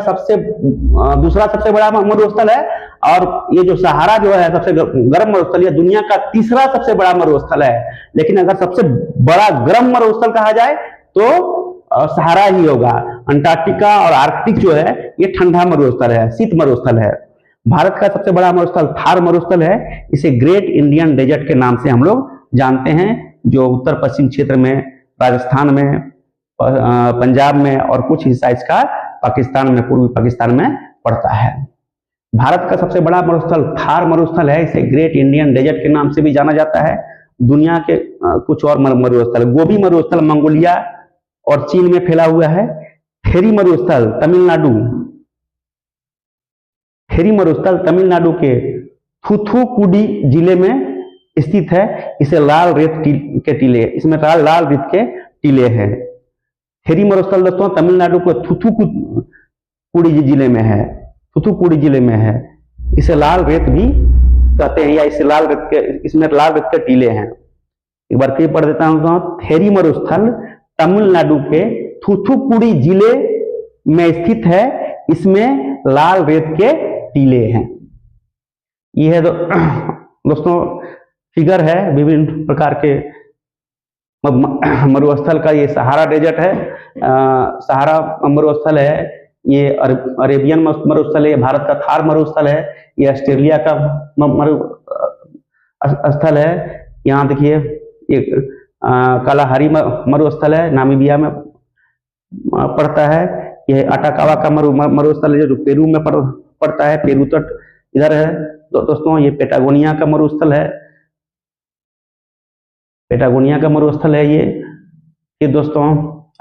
S1: दूसरा सबसे बड़ा मरुस्थल है। और ये जो सहारा जो है सबसे गर्म मरुस्थल, ये दुनिया का तीसरा सबसे बड़ा मरुस्थल है। लेकिन अगर सबसे बड़ा गर्म मरुस्थल कहा जाए तो सहारा ही होगा। अंटार्कटिका और आर्कटिक जो है ये ठंडा मरुस्थल है, शीत मरुस्थल है। भारत का सबसे बड़ा मरुस्थल थार मरुस्थल है। इसे ग्रेट इंडियन डेजर्ट के नाम से हम लोग जानते हैं, जो उत्तर पश्चिम क्षेत्र में, राजस्थान में, पंजाब में और कुछ हिस्सा इसका पाकिस्तान में, पूर्वी पाकिस्तान में पड़ता है। भारत का सबसे बड़ा मरुस्थल थार मरुस्थल है। इसे ग्रेट इंडियन डेजर्ट के नाम से भी जाना जाता है। दुनिया के कुछ और मरुस्थल, गोबी मरुस्थल मंगोलिया और चीन में फैला हुआ है। थेरी मरुस्थल तमिलनाडु के थूथुकुडी जिले में स्थित है। इसे लाल रेत के टीले, इसमें लाल रेत के टीले हैं। थेरी मरुस्थल दोस्तों तमिलनाडु के थूथुकुडी जिले में है। इसे लाल रेत भी कहते हैं, या इसमें लाल रेत के टीले हैं। एक बार फिर पढ़ देता हूं। थेरी मरुस्थल तमिलनाडु के थूथुकुडी जिले में स्थित है। इसमें लाल रेत के टीले हैं। यह है दोस्तों फिगर है विभिन्न प्रकार के मरुस्थल का। ये सहारा डेजर्ट है, सहारा मरुस्थल है। ये अरेबियन मरुस्थल है। भारत का थार मरुस्थल है। ये ऑस्ट्रेलिया का मरुस्थल है। यहाँ देखिए एक कालाहारी मरुस्थल है, नामीबिया में पड़ता है। यह अटाकावा का मरुस्थल है जो पेरू में पड़ता है, पेरू तट इधर है। तो दोस्तों ये पेटागोनिया का मरुस्थल है, ये दोस्तों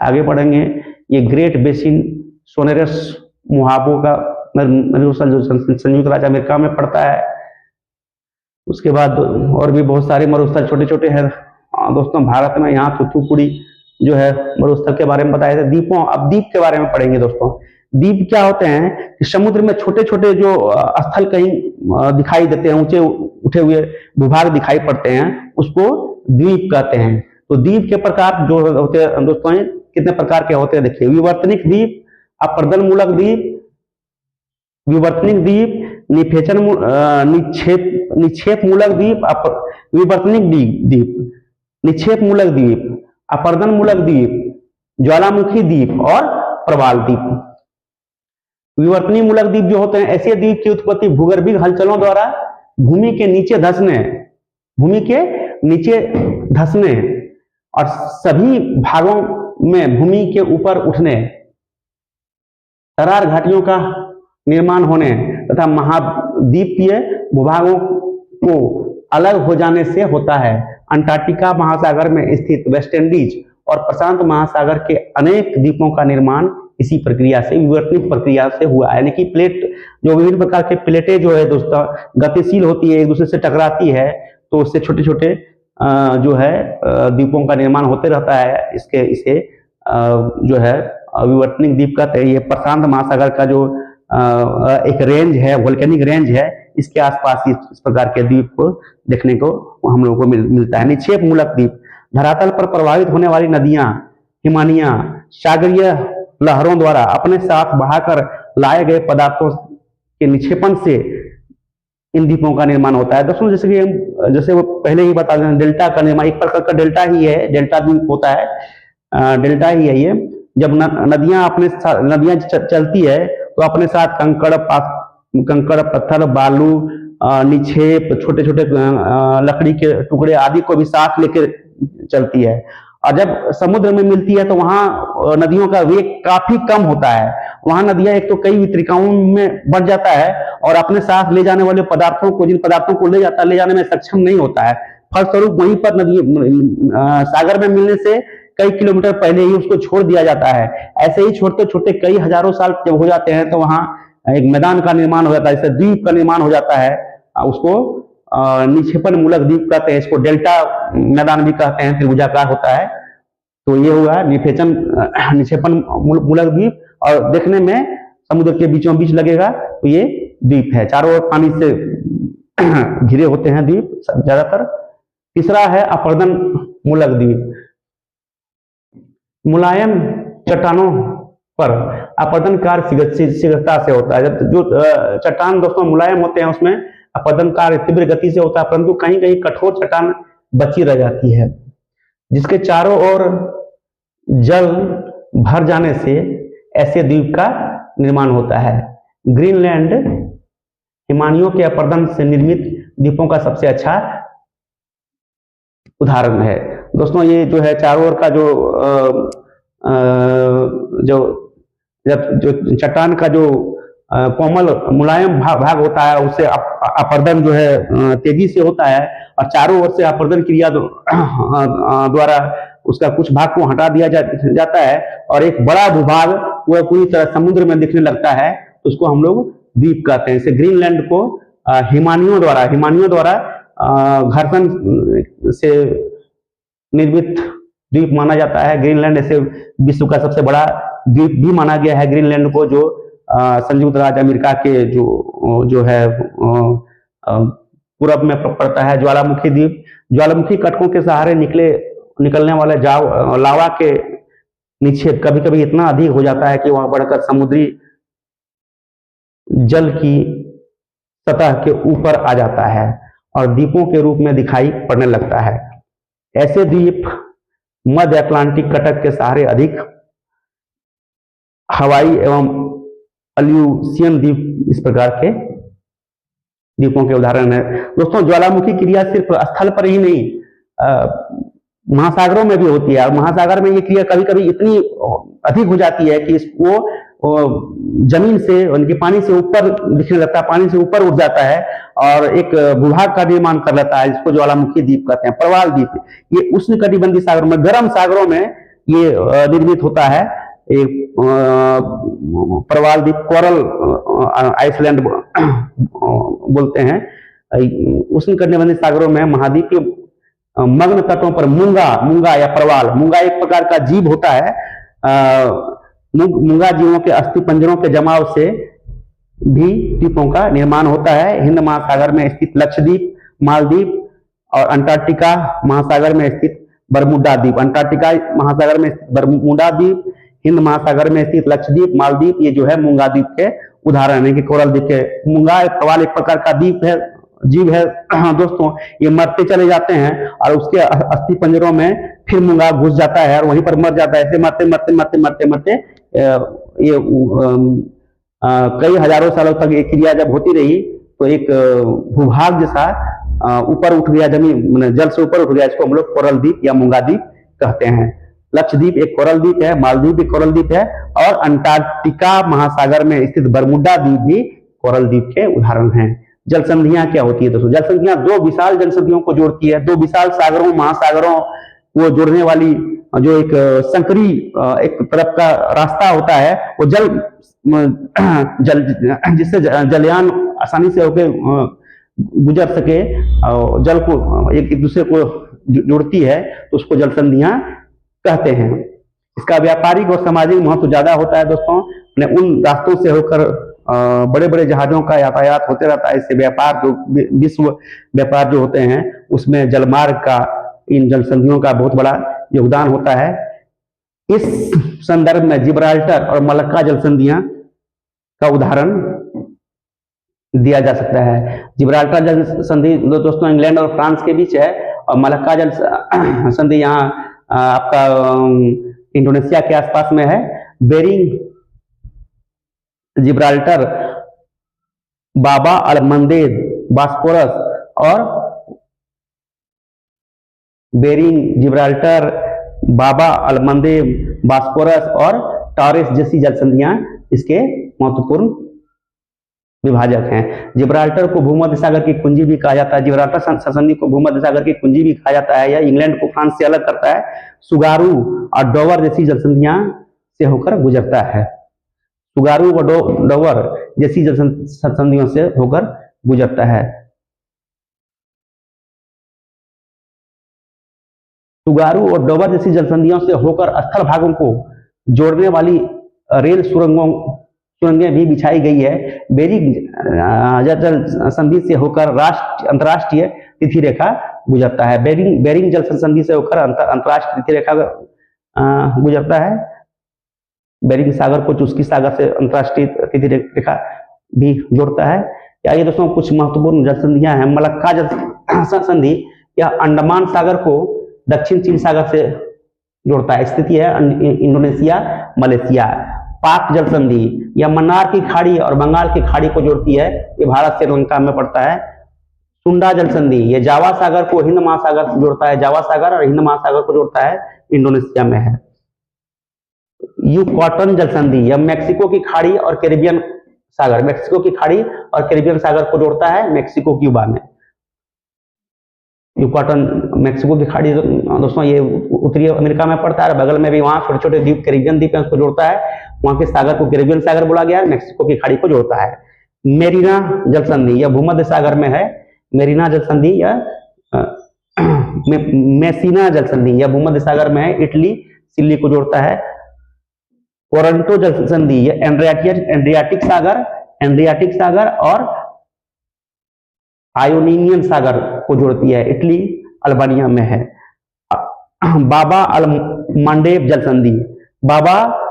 S1: आगे बढ़ेंगे। ये ग्रेट बेसिन सोनेरस मोहाबो का मरुस्थल जो संयुक्त राज्य अमेरिका में पड़ता है। उसके बाद और भी बहुत सारे मरुस्थल छोटे छोटे हैं दोस्तों भारत में। यहाँ थूथुकुडी जो है मरुस्थल के बारे में बताए थे। अब द्वीप के बारे में पढ़ेंगे दोस्तों। द्वीप क्या होते हैं कि समुद्र में छोटे छोटे जो स्थल कहीं दिखाई देते हैं, ऊंचे उठे हुए भूभाग दिखाई पड़ते हैं, उसको द्वीप कहते हैं। तो द्वीप के प्रकार जो होते हैं दोस्तों, कितने प्रकार के होते हैं देखिए। विवर्तनिक द्वीप, अपर्दन मूलक द्वीप, विवर्तनिक द्वीप, निक्षेप मूलक द्वीप, विवर्तनिक द्वीप, निक्षेप मूलक द्वीप, अपर्दन मूलक द्वीप, ज्वालामुखी द्वीप और प्रवाल द्वीप। विवर्तनीय मूलक द्वीप जो होते हैं, ऐसे द्वीप की उत्पत्ति भूगर्भीय हलचलों द्वारा भूमि के नीचे धंसने और सभी भागों में भूमि के ऊपर उठने, तरार घाटियों का निर्माण होने तथा महाद्वीपीय भूभागों को अलग हो जाने से होता है। अंटार्कटिका महासागर में स्थित वेस्ट इंडीज और प्रशांत महासागर के अनेक द्वीपों का निर्माण इसी प्रक्रिया से, विवर्तनिक प्रक्रिया से हुआ है। यानी कि प्लेट, जो विभिन्न प्रकार के प्लेटें जो है दोस्तों गतिशील होती है, एक दूसरे से टकराती है, तो उससे छोटे छोटे जो है द्वीपों का निर्माण होते रहता है। इसे जो है विवर्तनिक द्वीप कहते हैं। ये प्रशांत महासागर का जो एक रेंज है, वोल्केनिक रेंज है, इसके आसपास इस प्रकार के द्वीप को देखने को हम लोगों को मिलता है। निक्षेप मूलक द्वीप, धरातल पर प्रवाहित होने वाली नदियां, हिमानियां, सागरीय लहरों द्वारा अपने साथ बहाकर लाए गए पदार्थों के निक्षेपण से इन द्वीपों का निर्माण होता है। दोस्तों जैसे वो पहले ही बता दें, डेल्टा का निर्माण एक प्रकार का डेल्टा ही है, डेल्टा द्वीप होता है, डेल्टा ही है ये। जब नदियां चलती है तो अपने साथ कंकड़, पत्थर, बालू, निक्षेप, छोटे छोटे लकड़ी के टुकड़े आदि को भी साथ लेकर चलती है। और जब समुद्र में मिलती है तो वहां नदियों का वेग काफी कम होता है। वहां नदियां एक तो कई वितरिकाओं में बढ़ जाता है और अपने साथ ले जाने वाले पदार्थों को, जिन पदार्थों को ले जाने में सक्षम नहीं होता है। फलस्वरूप वहीं पर सागर में मिलने से कई किलोमीटर पहले ही उसको छोड़ दिया जाता है। ऐसे ही छोटे छोटे कई हजारों साल जब हो जाते हैं तो वहां एक मैदान का निर्माण हो जाता है, जैसे द्वीप का निर्माण हो जाता है। उसको निक्षेपण मूलक द्वीप कहते हैं, इसको डेल्टा मैदान भी कहते हैं, त्रिभुजाकार होता है। तो ये हुआ निक्षेपण मूलक द्वीप, और देखने में समुद्र के बीचों बीच लगेगा तो ये द्वीप है। चारों ओर पानी से घिरे होते हैं द्वीप ज्यादातर। तीसरा है अपर्दन मूलक द्वीप। मुलायम चट्टानों पर अपर्दनकार शीघ्रता से होता है। जो चट्टान दोस्तों मुलायम होते हैं उसमें अपर्दनकार तीव्र गति से होता है, परंतु कहीं कहीं कठोर चट्टान बची रह जाती है, जिसके चारों ओर जल भर जाने से ऐसे द्वीप का निर्माण होता है। ग्रीनलैंड हिमानियों के अपर्दन से निर्मित द्वीपों का सबसे अच्छा उदाहरण है। दोस्तों ये जो है चारों ओर का जो चट्टान का जो कोमल मुलायम भाग होता है, उससे अपर्दन जो है तेजी से होता है, और चारों ओर से अपर्दन क्रिया द्वारा उसका कुछ भाग को हटा दिया जाता है और एक बड़ा भूभाग वह पूरी तरह समुद्र में दिखने लगता है, तो उसको हम लोग द्वीप कहते हैं। इसे ग्रीनलैंड को हिमानियों द्वारा घर्षण से निर्मित द्वीप माना जाता है। ग्रीनलैंड ऐसे विश्व का सबसे बड़ा द्वीप भी माना गया है ग्रीनलैंड को, जो संयुक्त राज्य अमेरिका के जो है पूरब में पड़ता है। ज्वालामुखी द्वीप, ज्वालामुखी कटकों के सहारे निकलने वाले लावा के निक्षेप कभी कभी इतना अधिक हो जाता है कि वहां बढ़कर समुद्री जल की सतह के ऊपर आ जाता है और द्वीपों के रूप में दिखाई पड़ने लगता है। ऐसे द्वीप मध्य अटलांटिक कटक के सहारे अधिक हवाई एवं अल्यूसियन द्वीप इस प्रकार के द्वीपों के उदाहरण है। दोस्तों ज्वालामुखी क्रिया सिर्फ स्थल पर ही नहीं महासागरों में भी होती है, और महासागर में ये क्रिया कभी कभी इतनी अधिक हो जाती है कि इसको जमीन से, उनके पानी से ऊपर दिखने लगता है, पानी से ऊपर उठ जाता है और एक भूभाग का निर्माण कर लेता है, जिसको ज्वालामुखी द्वीप कहते हैं। प्रवाल द्वीप ये उष्णकटिबंधीय सागरों में, गर्म सागरों में ये निर्मित होता है। एक प्रवाल द्वीप, कोरल आइसलैंड बोलते हैं। उष्णकटिबंधीय सागरों में महाद्वीप के मग्न तटों पर मूंगा या प्रवाल, मूंगा एक प्रकार का जीव होता है। मूंगा जीवों के अस्थि पंजरों के जमाव से भी द्वीपों का निर्माण होता है। हिंद महासागर में स्थित लक्षद्वीप, मालदीव और अंटार्कटिका महासागर में स्थित बरमुडा द्वीप, अंटार्कटिका महासागर में स्थित बरमुडा द्वीप, हिंद महासागर में स्थित लक्षद्वीप, मालदीव, ये जो है मूंगा द्वीप के उदाहरण है कि कोरल द्वीप के। मूंगा एक प्रवाल एक प्रकार का द्वीप है, जीव है दोस्तों। ये मरते चले जाते हैं और उसके अस्थि पंजरों में फिर मूंगा घुस जाता है और वहीं पर मर जाता है। ऐसे मरते मरते मरते मरते मरते ये कई हजारों सालों तक ये क्रिया जब होती रही तो एक भूभाग जैसा ऊपर उठ गया, जमीन जल से ऊपर उठ गया। इसको हम लोग कोरल द्वीप या मूंगा द्वीप कहते हैं। लक्षद्वीप एक कोरल द्वीप है, मालदीव एक कोरल द्वीप है और अंटार्कटिका महासागर में स्थित बरमुडा द्वीप भी कोरल द्वीप के उदाहरण हैं। जल संधियां क्या होती है दोस्तों? जल संधियां दो विशाल जल संधियों को जोड़ती है। दो विशाल सागरों महासागरों को जोड़ने वाली जो एक संकरी एक तरफ का रास्ता होता है, वो जल जिससे जलयान आसानी से होकर गुजर सके और जल को एक दूसरे को जोड़ती है, तो उसको जल संधियां कहते हैं। इसका व्यापारिक और सामाजिक महत्व ज्यादा होता है दोस्तों। उन रास्तों से होकर बड़े बड़े जहाजों का यातायात होते रहता है। इससे व्यापार जो विश्व व्यापार जो होते हैं उसमें जलमार्ग का, इन जल संधियों का बहुत बड़ा योगदान होता है। इस संदर्भ में जिब्राल्टर और मलक्का जल संधियां का उदाहरण दिया जा सकता है। जिब्राल्टर जल संधि दोस्तों इंग्लैंड और फ्रांस के बीच है और मलक्का जल संधि यहाँ आपका इंडोनेशिया के आसपास में है। बेरिंग, जिब्राल्टर, बाबा अल मंदेब, बास्पोरस और बेरिंग, जिब्राल्टर, बाबा अल मंदेब, बास्पोरस और टॉरेस जैसी जल संधियां इसके महत्वपूर्ण विभाजक हैं। जिब्राल्टर को भूमध्य सागर की कुंजी भी कहा जाता है। जिब्राल्टर संधि को भूमध्य सागर की कुंजी भी कहा जाता है। यह इंग्लैंड को फ्रांस से अलग करता है। सुगारू और डोवर जैसी जल संधियां से होकर गुजरता है। सुगारू और डोवर जैसी जल संधियों से होकर गुजरता है। सुगारू और डोवर जैसी जल संधियों से होकर स्थल भागों को जोड़ने वाली रेल सुरंगें भी बिछाई गई है। बेरिंग जल संधि से होकर अंतरराष्ट्रीय तिथि रेखा गुजरता है। बेरिंग जल संधि से होकर अंतरराष्ट्रीय तिथि रेखा गुजरता है। बेरिंग सागर को चुस्की सागर से अंतरराष्ट्रीय तिथि रेखा भी जोड़ता है। ये दोस्तों कुछ महत्वपूर्ण जल संधियां हैं। मलक्का जल संधि यह अंडमान सागर को दक्षिण चीन सागर से जोड़ता है। स्थिति है इंडोनेशिया, मलेशिया। पाक जल संधि यह मन्नार की खाड़ी और बंगाल की खाड़ी को जोड़ती है। ये भारत श्रीलंका में पड़ता है। सुंडा जल संधि यह जावा सागर को हिंद महासागर से जोड़ता है। जावा सागर और हिंद महासागर को जोड़ता है, इंडोनेशिया में है। युकाटन जल संधि यह मैक्सिको की खाड़ी और कैरिबियन सागर, मैक्सिको की खाड़ी और कैरिबियन सागर को जोड़ता है, मैक्सिको क्यूबा में। युकाटन मैक्सिको की खाड़ी दोस्तों ये उत्तरी अमेरिका में पड़ता है। बगल में भी वहां छोटे छोटे द्वीप, कैरिबियन द्वीप है, उसको जोड़ता है। वहां के सागर को कैरिबियन सागर बोला गया है। मैक्सिको की खाड़ी को जोड़ता है। मेरीना जल संधि यह भूमध्य सागर में है। मेरीना जल संधि या मेसीना जल संधि यह भूमध्य सागर में है, इटली सिल्ली को जोड़ता है। कोरंटो जल संधि यह एड्रियाटिक सागर और आयोनियन सागर को जोड़ती है, इटली अल्बानिया में है। बाबा अल मंडेब जल संधि, बाबा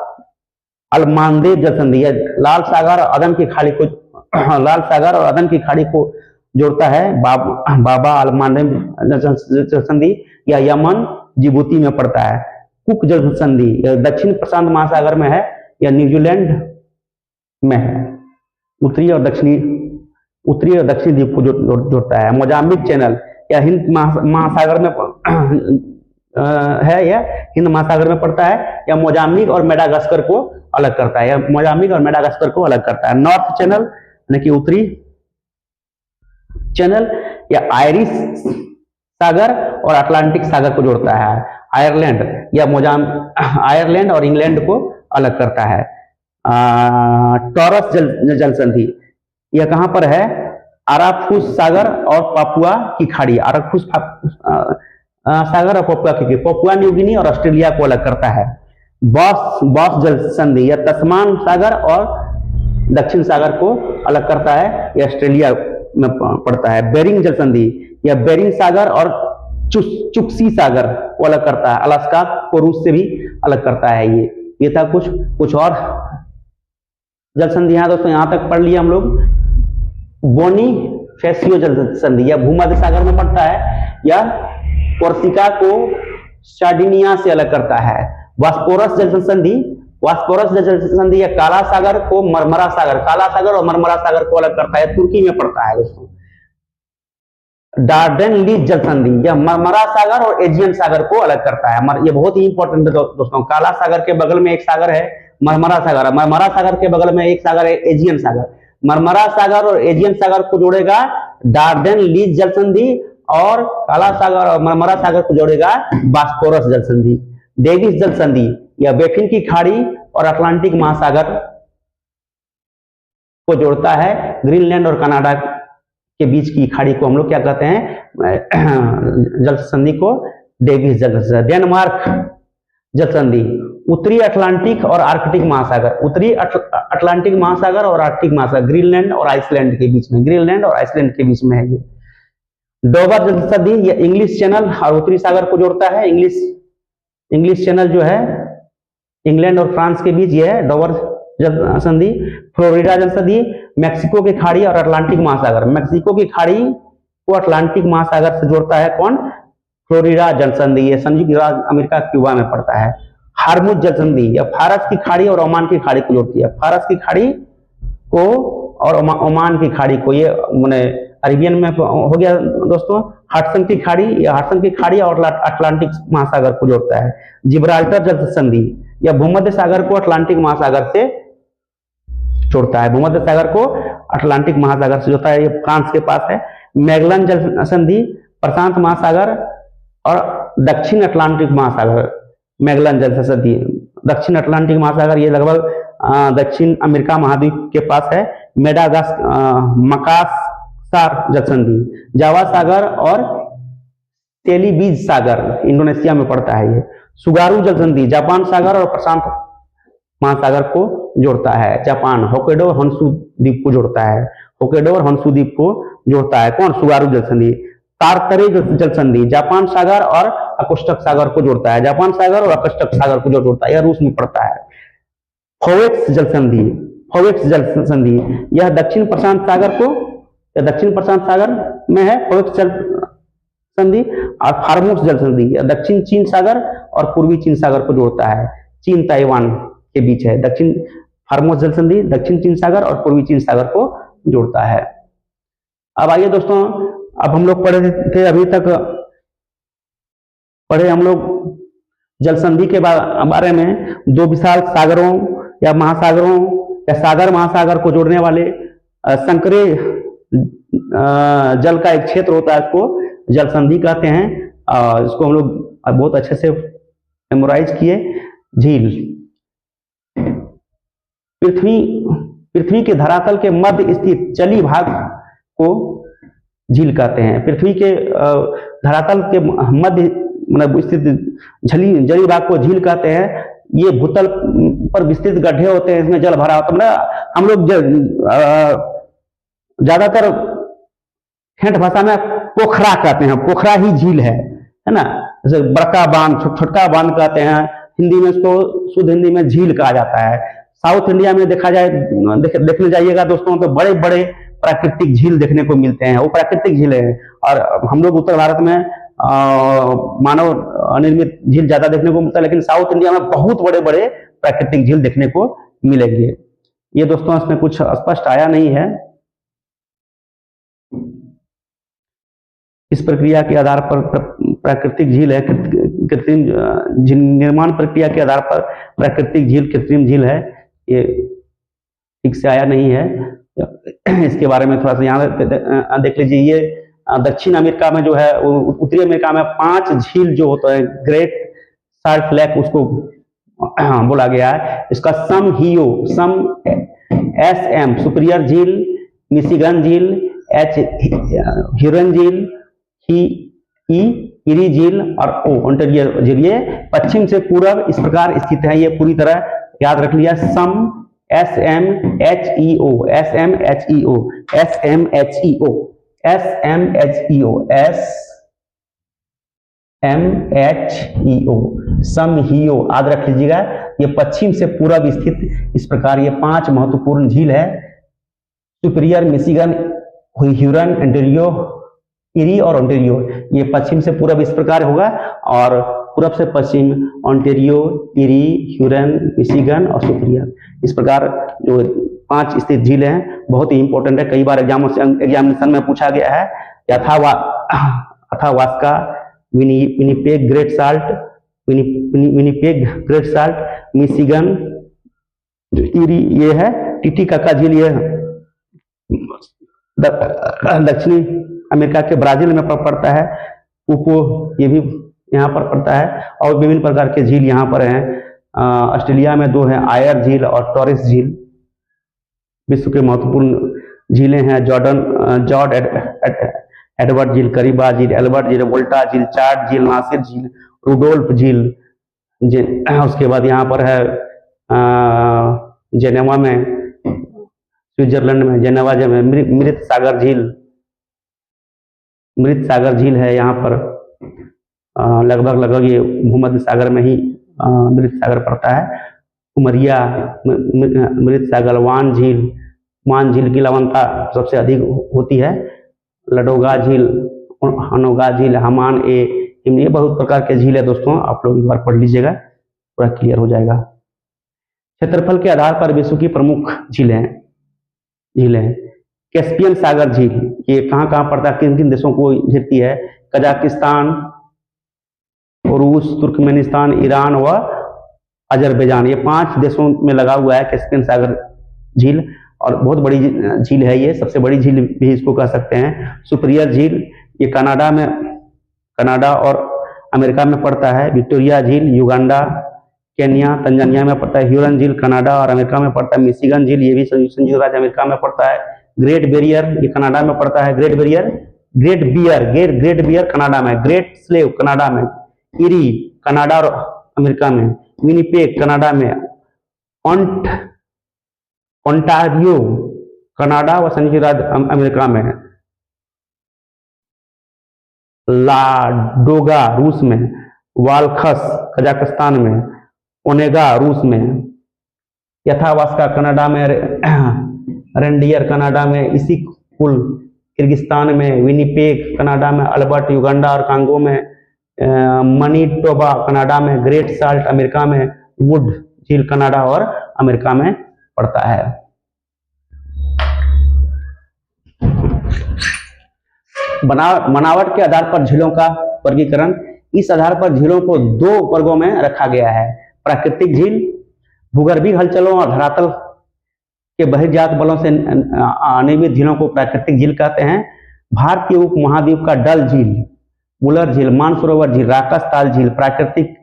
S1: अल मंडेब जल संधि यह लाल सागर और अदन की खाड़ी को जोड़ता है। बाबा अल मंडेब जल संधि यह यमन जिबूती में पड़ता है। कुक जल संधि यह दक्षिण प्रशांत महासागर में है, यह न्यूजीलैंड में है। उत्तरी और दक्षिणी द्वीप को जोड़ता है। मोजाम्बिक चैनल या हिंद महासागर में है, यह हिंद महासागर में पड़ता है। या मोजाम्बिक और मेडागास्कर को अलग करता है, या मोजाम्बिक और मेडागास्कर को अलग करता है। नॉर्थ चैनल यानी कि उत्तरी चैनल या आयरिश सागर और अटलांटिक सागर को जोड़ता है। आयरलैंड और इंग्लैंड को अलग करता है। टॉरस जल संधि यह कहां पर है? आराफुस सागर और पापुआ की खाड़ी। आराफुस सागर और पापुआ न्यू गिनी और ऑस्ट्रेलिया को अलग करता है। बॉस जल संधि यह तस्मान सागर और दक्षिण सागर को अलग करता है, यह ऑस्ट्रेलिया में पड़ता है। बेरिंग जल संधि यह बेरिंग सागर और चुक्सी सागर को अलग करता है, अलास्का को रूस से भी अलग करता है। ये था कुछ और जल संधियां दोस्तों, यहां तक पढ़ लिया हम लोग। बोनीफेसियो जल संधि या भूमध्य सागर में पड़ता है, या कोर्सिका को सार्डिनिया से अलग करता है। वास्पोरस जल संधि, वास्पोरस जल संधि या काला सागर को मरमरा सागर, काला सागर और मरमरा सागर को अलग करता है, तुर्की में पड़ता है दोस्तों। डार्डेन लीज जल संधि या मरमरा सागर और एजियन सागर को अलग करता है। ये बहुत ही इंपॉर्टेंट है दोस्तों। काला सागर के बगल में एक सागर है मरमरा सागर, मरमरा सागर के बगल में एक सागर है एजियन सागर। मरमरा सागर और एजियन सागर को जोड़ेगा डार्डेन लीज जल संधि, और काला सागर और मरमरा सागर को जोड़ेगा बास्पोरस जल संधि। डेविस जल संधि या बेफिन की खाड़ी और अटलांटिक महासागर को जोड़ता है। ग्रीनलैंड और कनाडा के बीच की खाड़ी को हम लोग क्या कहते हैं, जल संधि को डेविस जल संधि। डेनमार्क जल संधि, उत्तरी अटलांटिक और आर्कटिक महासागर, उत्तरी अटलांटिक महासागर और आर्कटिक महासागर, ग्रीनलैंड और आइसलैंड के बीच में, ग्रीनलैंड और आइसलैंड के बीच में है ये। डोवर जल संधि ये इंग्लिश चैनल और उत्तरी सागर को जोड़ता है। इंग्लिश चैनल जो है इंग्लैंड और फ्रांस के बीच, ये है डोवर जल संधि। फ्लोरिडा जल संधि मैक्सिको की खाड़ी और अटलांटिक महासागर, मेक्सिको की खाड़ी को अटलांटिक महासागर से जोड़ता है कौन, फ्लोरिडा जल संधि। ये संयुक्त राज्य अमेरिका क्यूबा में पड़ता है। हार्मुज जल संधि या फारस की खाड़ी और ओमान की खाड़ी को जोड़ती है। फारस की खाड़ी को और ओमान की खाड़ी को, ये मैंने अरेबियन में हो गया दोस्तों। हडसन की खाड़ी या हडसन की खाड़ी और अटलांटिक महासागर को जोड़ता है। जिब्राल्टर जल संधि या भूमध्य सागर को अटलांटिक महासागर से जोड़ता है, भूमध्य सागर को अटलांटिक महासागर से जोड़ता है। ये फ्रांस के पास है। मैगलन जल संधि प्रशांत महासागर और दक्षिण अटलांटिक महासागर, मैगलन जल संधि दक्षिण अटलांटिक महासागर, ये लगभग दक्षिण अमेरिका महाद्वीप के पास है। मकाससार जल संधि जावा सागर और तेलीबीज सागर इंडोनेशिया में पड़ता है। ये सुगारू जल संधि जापान सागर और प्रशांत महासागर को जोड़ता है। जापान होक्काइडो और होन्शु द्वीप को जोड़ता है, होक्काइडो और होन्शु द्वीप को जोड़ता है कौन, सुगारू जल संधि। तारतरे जल संधि जापान सागर और अकोष्टक सागर को जोड़ता है, जापान सागर और अकोष्टक सागर को जोड़ता है, यह रूस में पड़ता है। फोवेक्स जल संधि, फोवेक्स जल संधि यह दक्षिण प्रशांत सागर को, यह दक्षिण प्रशांत सागर में है फोवेक्स जल संधि। और फार्मोस जल संधि यह दक्षिण चीन सागर और पूर्वी चीन सागर को जोड़ता है, चीन ताइवान के बीच है। दक्षिण फार्मोस जल संधि दक्षिण चीन सागर और पूर्वी चीन सागर को जोड़ता है। अब आइए दोस्तों, अब हम लोग पढ़े थे, अभी तक पढ़े हम लोग जल संधि के बारे में, दो विशाल सागरों या महासागरों या सागर महासागर को जोड़ने वाले संकरे जल का एक क्षेत्र होता है, इसको जल संधि कहते हैं। इसको हम लोग बहुत अच्छे से मेमोराइज किए। झील, पृथ्वी के धरातल के मध्य स्थित जलीय भाग को झील कहते हैं। पृथ्वी के धरातल के मध्य मतलब स्थित जलीय भाग को झील कहते हैं। ये भूतल पर विस्तृत गड्ढे होते हैं, इसमें जल भरा होता है। हम लोग ज्यादातर ठेठ भाषा में पोखरा कहते हैं, पोखरा ही झील है ना। जैसे बड़का बांध, छोटका बांध कहते हैं, हिंदी में इसको शुद्ध हिंदी में झील कहा जाता है। साउथ इंडिया में देखा जाए, देखने जाइएगा दोस्तों, तो बड़े बड़े प्राकृतिक झील देखने को मिलते हैं, वो प्राकृतिक झील है। और हम लोग उत्तर भारत में मानव निर्मित झील ज्यादा देखने को मिलता है, लेकिन साउथ इंडिया में बहुत बड़े बड़े प्राकृतिक झील देखने को मिलेंगे। ये दोस्तों इसमें कुछ स्पष्ट आया नहीं है। इस प्रक्रिया के आधार पर प्राकृतिक झील है, कृत्रिम निर्माण प्रक्रिया के आधार पर प्राकृतिक झील कृत्रिम झील है, ये ठीक से आया नहीं है। इसके बारे में थोड़ा सा यहाँ देख लीजिए। ये दक्षिण अमेरिका में जो है, उत्तरी अमेरिका में 5 झील जो होता है, ग्रेट साल्ट लेक उसको बोला गया है। इसका सम SM सुपीरियर झील, मिशिगन झील, H ह्यूरन झील, इरी झील और O ओंटारियो झील, ये पश्चिम से पूर्व इस प्रकार स्थित है। ये पूरी तरह याद रख लिया। SMHEO SMHEO MHEO, समहीओ, याद रख लीजिएगा। ये पश्चिम से पूरब स्थित इस प्रकार ये 5 महत्वपूर्ण झील है। Superior, Michigan, Hurun, Ontario, eri और ओंटारियो, ये पश्चिम से पूरब इस प्रकार होगा, और पूरब से पश्चिम ओंटारियो, इरी, ह्यूरन, मिशिगन और सुपीरियर, इस प्रकार जो 5 स्थित झील हैं। बहुत ही इंपॉर्टेंट है, कई बार एग्जामिनेशन में पूछा गया है। अथावास्का, Winnipeg great salt, Winnipeg great salt, Michigan, eri ये है, टिटिकाका झील ये दक्षिणी अमेरिका के ब्राजील में पड़ता है, उपो ये भी यहाँ पर पड़ता है, और विभिन्न प्रकार के झील यहाँ पर हैं। ऑस्ट्रेलिया में 2 हैं, आयर झील और टॉरस झील। विश्व के महत्वपूर्ण झीलें हैं जॉर्ज एडवर्ड झील, करीबा झील, एल्बर्ट झील, वोल्टा झील, चार्ट झील, नासिर झील, रुडोल्फ झील। उसके बाद यहाँ पर है जेनेवा में, स्विट्जरलैंड में, जेनेवा में मृत सागर झील है यहाँ पर। लगभग ये भूमध्य सागर में ही मृत सागर पड़ता है। उमरिया मृत सागर, वान झील की लवणता सबसे अधिक होती है। लडोगा झील, हनोगा झील, हमान ये बहुत प्रकार के झील है दोस्तों, आप लोग एक बार पढ़ लीजिएगा, पूरा क्लियर हो जाएगा। क्षेत्रफल के आधार पर विश्व की प्रमुख झीलें कैस्पियन सागर झील, ये कहाँ पड़ता है, किन किन देशों को घेरती है? कजाकिस्तान, रूस, तुर्कमेनिस्तान, ईरान व अजरबैजान, ये 5 देशों में लगा हुआ है कैस्पियन सागर झील, और बहुत बड़ी झील है ये, सबसे बड़ी झील भी इसको कह सकते हैं। सुपीरियर झील ये कनाडा और अमेरिका में पड़ता है। विक्टोरिया झील युगांडा, केन्या, तंजानिया में पड़ता है। ह्यूरन झील कनाडा और अमेरिका में पड़ता है। मिशिगन झील ये भी संयुक्त राज्य अमेरिका में पड़ता है। ग्रेट बैरियर ये कनाडा में पड़ता है। ग्रेट बियर कनाडा में। ग्रेट स्लेव कनाडा में। इरी कनाडा और अमेरिका में। विनिपेग कनाडा में। ओंटारियो कनाडा व संयुक्त राज्य अमेरिका में। लाडोगा रूस में। वालखस कजाकिस्तान में। ओनेगा रूस में। यथावास्का कनाडा में। रेंडियर कनाडा में। इसिकपुल किर्गिस्तान में। विनिपेग कनाडा में। अल्बर्ट युगांडा और कांगो में। मनीटोबा कनाडा में। ग्रेट साल्ट अमेरिका में। वुड झील कनाडा और अमेरिका में पड़ता है। बनावट के आधार पर झीलों का वर्गीकरण, इस आधार पर झीलों को 2 वर्गों में रखा गया है। प्राकृतिक झील, भूगर्भीय हलचलों और धरातल के बहिर्जात बलों से निर्मित झीलों को प्राकृतिक झील कहते हैं। भारतीय उप महाद्वीप का डल झील, वुलर झील, मानसरोवर झील, राकस ताल झील, प्राकृतिक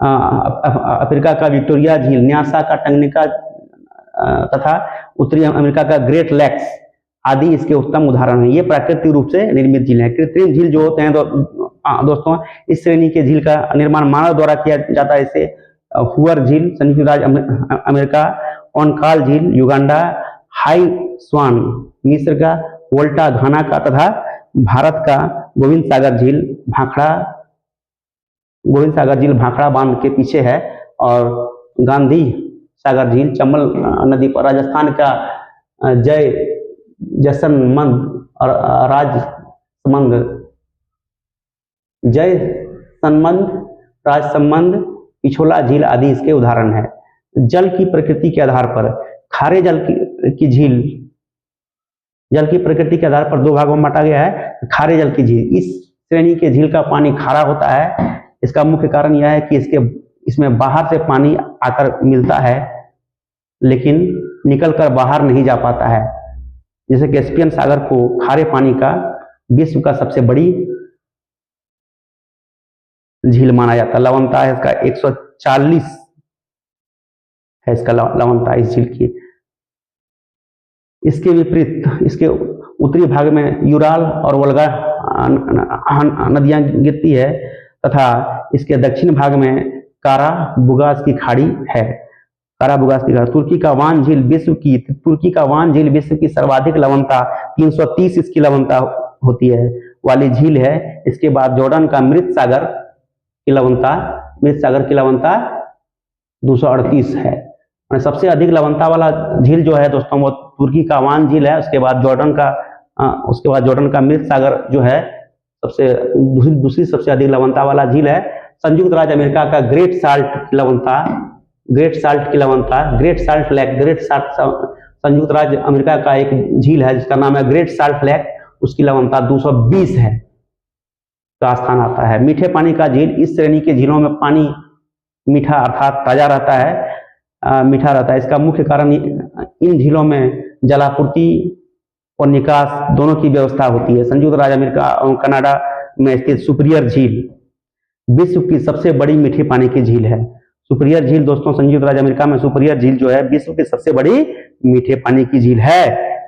S1: अफ्रीका का विक्टोरिया झील, न्यासा का टंगनिका तथा उत्तरी अमेरिका का ग्रेट लेक्स आदि इसके उत्तम उदाहरण हैं। ये प्राकृतिक रूप से निर्मित झील हैं। कृत्रिम झील जो होते हैं दोस्तों, इस श्रेणी के झील का निर्माण मानव द्वारा किया जाता है। इसे हुअर झील संयुक्त राज्य अमेरिका, ओनकाल झील युगांडा, हाई स्वान मिस्र का, वोल्टा घाना का तथा भारत का गोविंद सागर झील भाखड़ा बांध के पीछे है। और गांधी सागर झील चंबल नदी पर, राजस्थान का जयसनमंद और राजसमंद, पिछोला झील आदि इसके उदाहरण है। जल की प्रकृति के आधार पर खारे जल की झील, जल की प्रकृति के आधार पर 2 भागों में बांटा गया है। खारे जल की झील, इस श्रेणी के झील का पानी खारा होता है। इसका मुख्य कारण यह है कि इसमें बाहर से पानी आकर मिलता है लेकिन निकलकर बाहर नहीं जा पाता है। जैसे कैस्पियन सागर को खारे पानी का विश्व का सबसे बड़ी झील माना जाता है। लवणता है इसका 140 है इसका लवणता इस झील की। इसके विपरीत इसके उत्तरी भाग में यूराल और वोल्गा नदियां गिरती है तथा इसके दक्षिण भाग में काराबुगास की खाड़ी है। तुर्की का वान झील विश्व की सर्वाधिक लवणता 330 इसकी लवणता होती है वाली झील है। इसके बाद जॉर्डन का मृत सागर की लवणता, मृत सागर की लवणता 238 है। और सबसे अधिक लवणता वाला झील जो है दोस्तों वो तुर्की का वान झील है। उसके बाद जॉर्डन का मृत सागर जो है सबसे दूसरी सबसे अधिक लवणता वाला झील है। संयुक्त राज्य अमेरिका का ग्रेट साल्ट की लवणता, ग्रेट साल्ट लेक, संयुक्त राज्य अमेरिका का एक झील है जिसका नाम है ग्रेट साल्ट लेक, उसकी लवणता 220 है का स्थान आता है। मीठे पानी का झील, इस श्रेणी के झीलों में पानी मीठा अर्थात ताजा रहता है, मीठा रहता है। इसका मुख्य कारण इन झीलों में जलापूर्ति और निकास दोनों की व्यवस्था होती है। संयुक्त राज्य अमेरिका और कनाडा में स्थित सुपीरियर झील विश्व की सबसे बड़ी मीठे पानी की झील है। सुपीरियर झील दोस्तों, संयुक्त राज्य अमेरिका में सुपीरियर झील जो है विश्व की सबसे बड़ी मीठे पानी की झील है।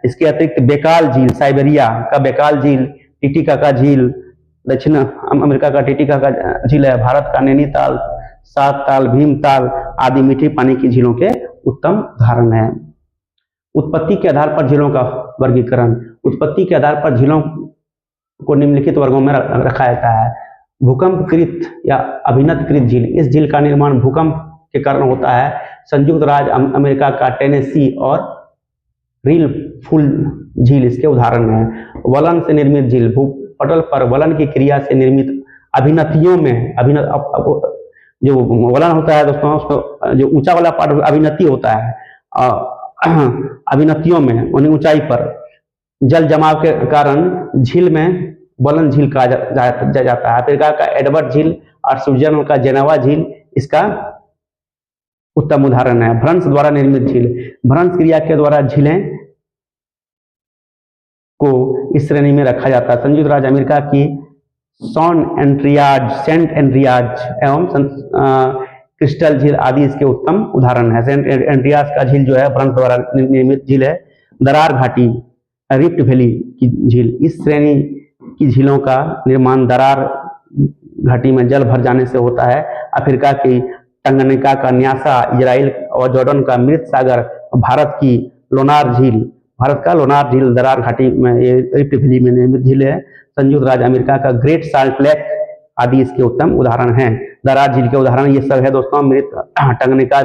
S1: इसके अतिरिक्त बेकाल झील, साइबेरिया का बेकाल झील, टिटिकाका झील, दक्षिण अमेरिका का टिटिकाका झील है, भारत का नैनीताल, सातताल, भीमताल आदि मीठे पानी की झीलों के उत्तम उदाहरण है। उत्पत्ति के आधार पर झीलों का वर्गीकरण, उत्पत्ति के आधार पर झीलों को निम्नलिखित वर्गों में रखा जाता है। भूकंपकृत या अभिनतकृत झील, इस झील का निर्माण भूकंप के कारण होता है। संयुक्त राज्य अमेरिका का टेनेसी और रील फुल झील इसके उदाहरण है। वलन से निर्मित झील, भूपटल पर वलन की क्रिया से निर्मित अभिनतियों में, जो वलन होता है दोस्तों उसको जो ऊंचा वाला पार्ट अभिनति होता है, अभिनतियों में उन्हें ऊंचाई पर जल जमाव के कारण झील में वलन झील कहा जाता है। अफ्रीका का एडवर्ड झील और स्विट्जरलैंड का जेनेवा झील इसका उत्तम उदाहरण है। भ्रंश द्वारा निर्मित झील, भ्रंश क्रिया के द्वारा झीलें को इस श्रेणी में रखा जाता है। संयुक्त राज्य अमेरिका की सेंट एंड्रियाज एवं क्रिस्टल झील आदि इसके उत्तम उदाहरण है। सेंट एंड्रियाज का झील जो है भ्रंश द्वारा निर्मित झील है। दरार घाटी, रिफ्ट वैली की झील, इस श्रेणी की झीलों का निर्माण दरार घाटी में जल भर जाने से होता है। अफ्रीका की टंगनिका का न्यासा, इजराइल और जॉर्डन का मृत सागर, भारत की लोनार झील, भारत का लोनार झील दरार घाटी में रिफ्ट वैली में निर्मित झील है। संयुक्त राज्य अमेरिका का ग्रेट साल्ट लेक आदि इसके उत्तम उदाहरण हैं। दरार झील के उदाहरण ये सब है दोस्तों। मृत टंगनिका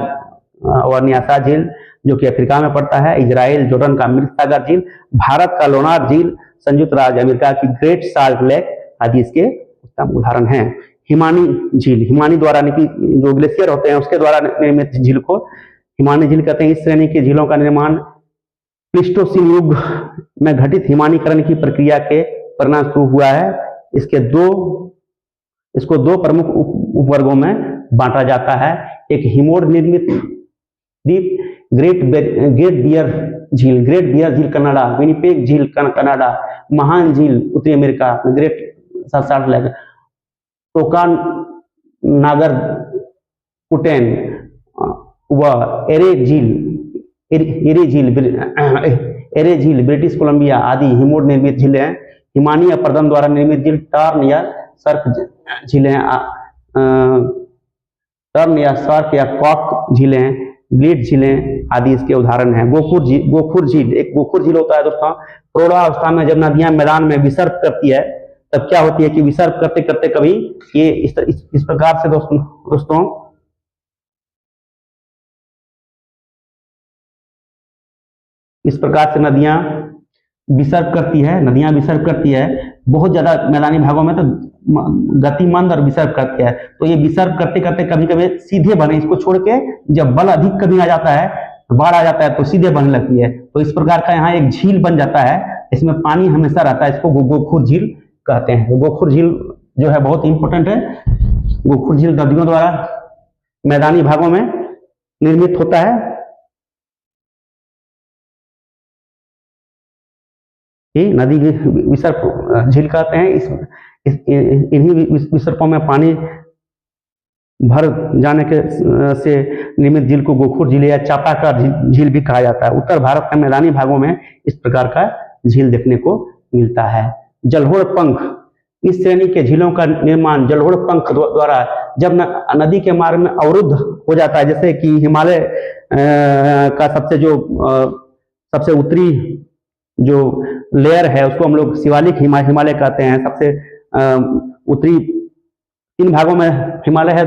S1: और न्यासा झील जो कि अफ्रीका में पड़ता है, इजराइल जॉर्डन का मृत सागर झील, भारत का लोनार झील, संयुक्त राज्य अमेरिका की ग्रेट साल्ट लेक आदि इसके उत्तम उदाहरण हैं। हिमानी झील, हिमानी द्वारा जो ग्लेशियर होते हैं उसके द्वारा निर्मित झील को हिमानी झील कहते हैं। इस श्रेणी की झीलों का निर्माण प्लीस्टोसीन युग में घटित हिमानीकरण की प्रक्रिया के परिणाम शुरू हुआ है। इसको दो प्रमुख उपवर्गों में बांटा जाता है। एक हिमोड निर्मित द्वीप, ग्रेट बियर झील कनाडा, विनिपेग झील कनाडा, महान झील उत्तरी अमेरिका, ग्रेट साल्ट लेक, टोकानागर पुटेन व एरे झील ब्रिटिश कोलंबिया आदि हिमोड निर्मित झीलें हैं। हिमानी अपर्दन द्वारा निर्मित झील टर्न या सर्क या कॉक झीलें, ब्लीड झीलें आदि इसके उदाहरण हैं। गोखुर झील, एक गोखुर झील होता है दोस्तों। प्रौढ़ावस्था में जब नदियां मैदान में विसर्ग करती है तब क्या होती है कि विसर्ग करते करते कभी ये इस प्रकार से दोस्तों इस प्रकार से नदियां विसर्ग करती है। बहुत ज्यादा मैदानी भागों में तो गति मंद और विसर्ग करती है, तो ये विसर्ग करते करते कभी कभी सीधे बने, इसको छोड़ के जब बल अधिक कभी आ जाता है, बाढ़ आ जाता है तो सीधे बनने लगती है। तो इस प्रकार का यहाँ एक झील बन जाता है, इसमें पानी हमेशा रहता है, इसको गोखुर झील कहते हैं। गोखुर झील जो है बहुत इंपॉर्टेंट है। गोखुर झील नदियों द्वारा मैदानी भागों में निर्मित होता है। ये नदी के विसर्प झील कहते हैं। इन्हीं विसर्पों में पानी भर जाने के से निर्मित झील को गोखुर झील या चापाकार झील भी कहा जाता है। उत्तर भारत के मैदानी भागों में इस प्रकार का झील देखने को मिलता है। जलोढ़ पंख, इस श्रेणी के झीलों का निर्माण जलोढ़ पंख द्वारा जब नदी के मार्ग में अवरुद्ध हो जाता है, जैसे कि हिमालय का सबसे उत्तरी जो लेयर है उसको हम लोग शिवालिक हिमालय कहते हैं। सबसे उत्तरी तीन भागों में हिमालय है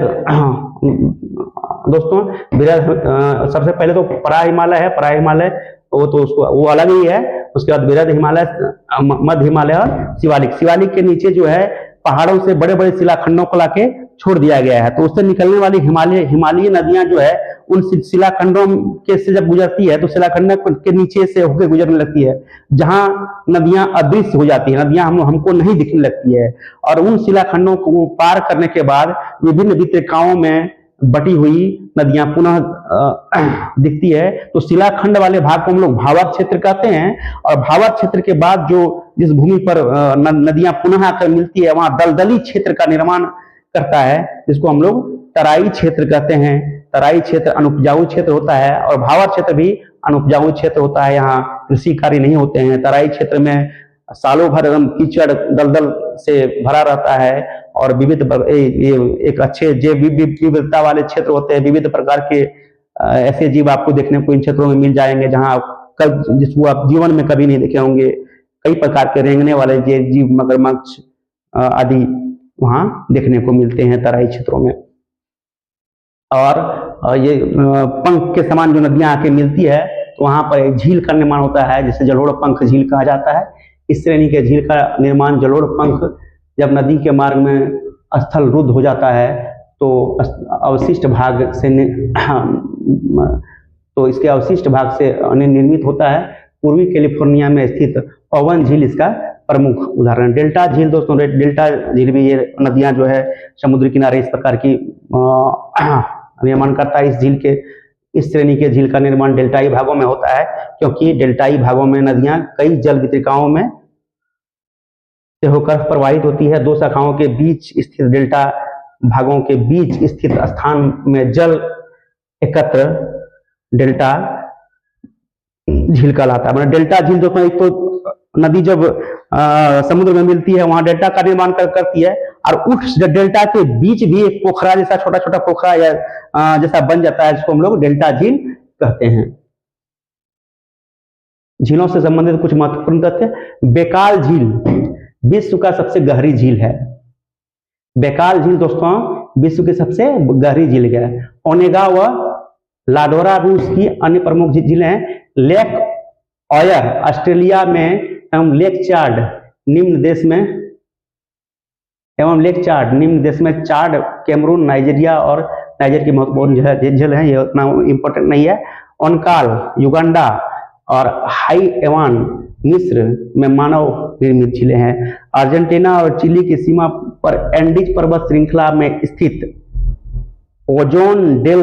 S1: दोस्तों। सबसे पहले तो परा हिमालय है, परा हिमालय वो तो उसको वो अलग ही है। उसके बाद वृहद हिमालय, मध्य हिमालय और शिवालिक। शिवालिक के नीचे जो है पहाड़ों से बड़े बड़े शिलाखंडों को लाके छोड़ दिया गया है, तो उससे निकलने वाली हिमालयी नदियां जो है उन शिलाखंडों के से जब गुजरती है तो शिलाखंड के नीचे से होकर गुजरने लगती है, जहां नदियां अदृश्य हो जाती है, नदियां हमको नहीं दिखने लगती है। और उन शिलाखंडों को पार करने के बाद विभिन्न वितरिकाओं में बटी हुई नदियां पुनः दिखती है। तो शिलाखंड वाले भाग को हम लोग भावर क्षेत्र कहते हैं। और भावर क्षेत्र के बाद जो जिस भूमि पर नदियां पुनः आकर मिलती है वहां दलदली क्षेत्र का निर्माण करता है, जिसको हम लोग तराई क्षेत्र कहते हैं। तराई क्षेत्र अनुपजाऊ क्षेत्र होता है और भावर क्षेत्र भी अनुपजाऊ क्षेत्र होता है। यहाँ कृषि कार्य नहीं होते हैं। तराई क्षेत्र में सालों भर एकदम कीचड़ दलदल से भरा रहता है और विविध एक अच्छे जैव विविधता वाले क्षेत्र होते हैं। विविध प्रकार के ऐसे जीव आपको देखने को इन क्षेत्रों में मिल जाएंगे जहां जिसको आप जीवन में कभी नहीं देखे होंगे। कई प्रकार के रेंगने वाले जीव, मगरमच्छ आदि वहां देखने को मिलते हैं तराई क्षेत्रों में। और ये पंख के समान जो नदियां आके मिलती है तो वहां पर एक झील का निर्माण होता है जिसे जलोढ़ पंख झील कहा जाता है। इस श्रेणी के झील का निर्माण जलोढ़ पंख जब नदी के मार्ग में स्थल रुद्ध हो जाता है तो अवशिष्ट भाग से इसके अवशिष्ट भाग से निर्मित होता है। पूर्वी कैलिफोर्निया में स्थित ओवन झील इसका प्रमुख उदाहरण। डेल्टा झील दोस्तों, डेल्टा झील भी ये नदियां जो है समुद्र किनारे इस प्रकार की निर्माण करता है। इस श्रेणी के झील का निर्माण डेल्टाई भागों में होता है, क्योंकि डेल्टाई भागों में नदियां कई जल वितरिकाओं में से होकर प्रवाहित होती है। दो शाखाओं के बीच स्थित डेल्टा भागों के बीच स्थित स्थान में जल एकत्र डेल्टा झील कहलाता है। मतलब डेल्टा झील दोस्तों, एक तो नदी जब समुद्र में मिलती है वहां डेल्टा का निर्माण करती है और उस डेल्टा के बीच भी एक पोखरा जैसा छोटा छोटा पोखरा या जैसा बन जाता है, जिसको हम लोग डेल्टा झील कहते हैं। झीलों से संबंधित कुछ महत्वपूर्ण तथ्य। बेकाल झील विश्व का सबसे गहरी झील है। बेकाल झील दोस्तों विश्व की सबसे गहरी झील है। ओनेगा व लाडोरा रूस की अन्य प्रमुख झीलें हैं। लेक ऑयर ऑस्ट्रेलिया में एवं लेक चार्ड निम्न देश में चार्ड कैमरून नाइजीरिया और नाइजर की महत्वपूर्ण झील है, ये उतना इंपॉर्टेंट नहीं है। ओनकाल युगांडा और हाई एवान मिस्र में मानव निर्मित झीलें हैं। अर्जेंटीना और चिली की सीमा पर एंडीज पर्वत श्रृंखला में स्थित ओजोन डेल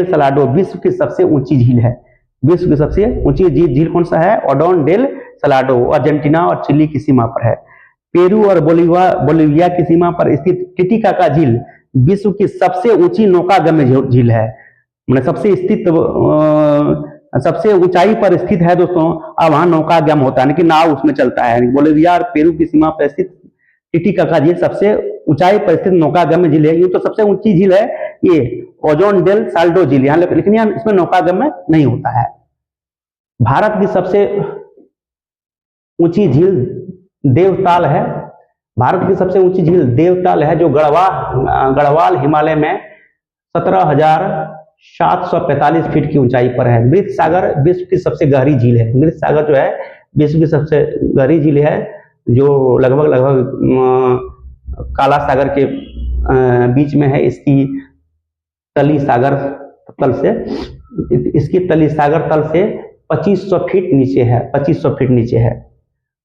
S1: सलाडो विश्व की सबसे ऊंची झील है। विश्व की सबसे ऊंची झील कौन सा है? ओजोन डेल सलाडो, अर्जेंटीना और चिली की सीमा पर है। पेरू और बोलिविया की सीमा पर स्थित टिटिकाका झील विश्व की सबसे ऊंची नौकागम्य झील है। सबसे ऊंचाई पर स्थित है दोस्तों। अब वहां नौकागम होता है, लेकिन नाव उसमें चलता है। बोलिविया और पेरू की सीमा पर स्थित टिटिकाका झील सबसे ऊंचाई पर स्थित नौकागम्य झील है। ये तो सबसे ऊंची झील है ये ओजोन डेल साल्डो झील, लेकिन यहाँ इसमें नौकागम्य नहीं होता है। भारत की सबसे ऊंची झील देवताल है। भारत की सबसे ऊंची झील देवताल है, जो गढ़वाल हिमालय में 17,745 फीट की ऊंचाई पर है। मृत सागर विश्व की सबसे गहरी झील है। मृत सागर जो है विश्व की सबसे गहरी झील है, जो लगभग काला सागर के बीच में है। इसकी तली सागर तल से 2500 फीट नीचे है। 2500 फीट नीचे है।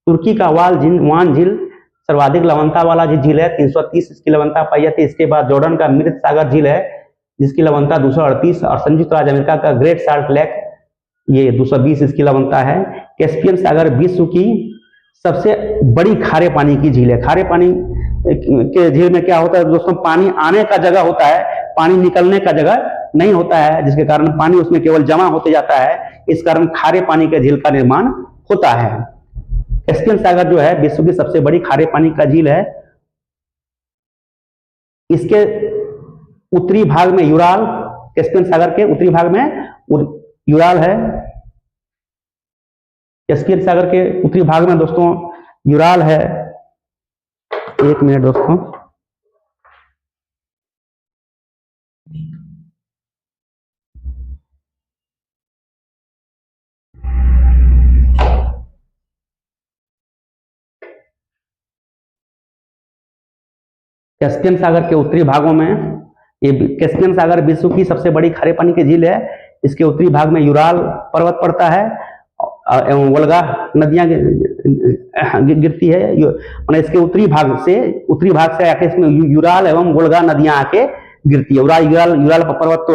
S1: तुर्की का वान झील सर्वाधिक लवणता वाला झील है, 330 इसकी लवणता पाई जाती है। इसके बाद जॉर्डन का मृत सागर झील है जिसकी लवणता 238, और संयुक्त राज्य अमेरिका का ग्रेट साल्ट लेक ये 220 इसकी लवणता है। कैस्पियन सागर विश्व की सबसे बड़ी खारे पानी की झील है। खारे पानी के झील में क्या होता है दोस्तों? पानी आने का जगह होता है, पानी निकलने का जगह नहीं होता है, जिसके कारण पानी उसमें केवल जमा होते जाता है। इस कारण खारे पानी के झील का निर्माण होता है। कैस्पियन सागर जो है विश्व की सबसे बड़ी खारे पानी का झील है। इसके उत्तरी भाग में यूराल, कैस्पियन सागर के उत्तरी भाग में यूराल है। कैस्पियन सागर के उत्तरी भाग में दोस्तों यूराल है। एक मिनट दोस्तों। कैस्पियन सागर के उत्तरी भागों में, ये कैस्पियन सागर विश्व की सबसे बड़ी खारे पानी की झील है। इसके उत्तरी भाग में यूराल पर्वत पड़ता है एवं वोल्गा नदियां गिरती है। इसके उत्तरी भाग से आके इसमें यूराल एवं वोल्गा नदियां आके गिरती है। यूराल पर्वत तो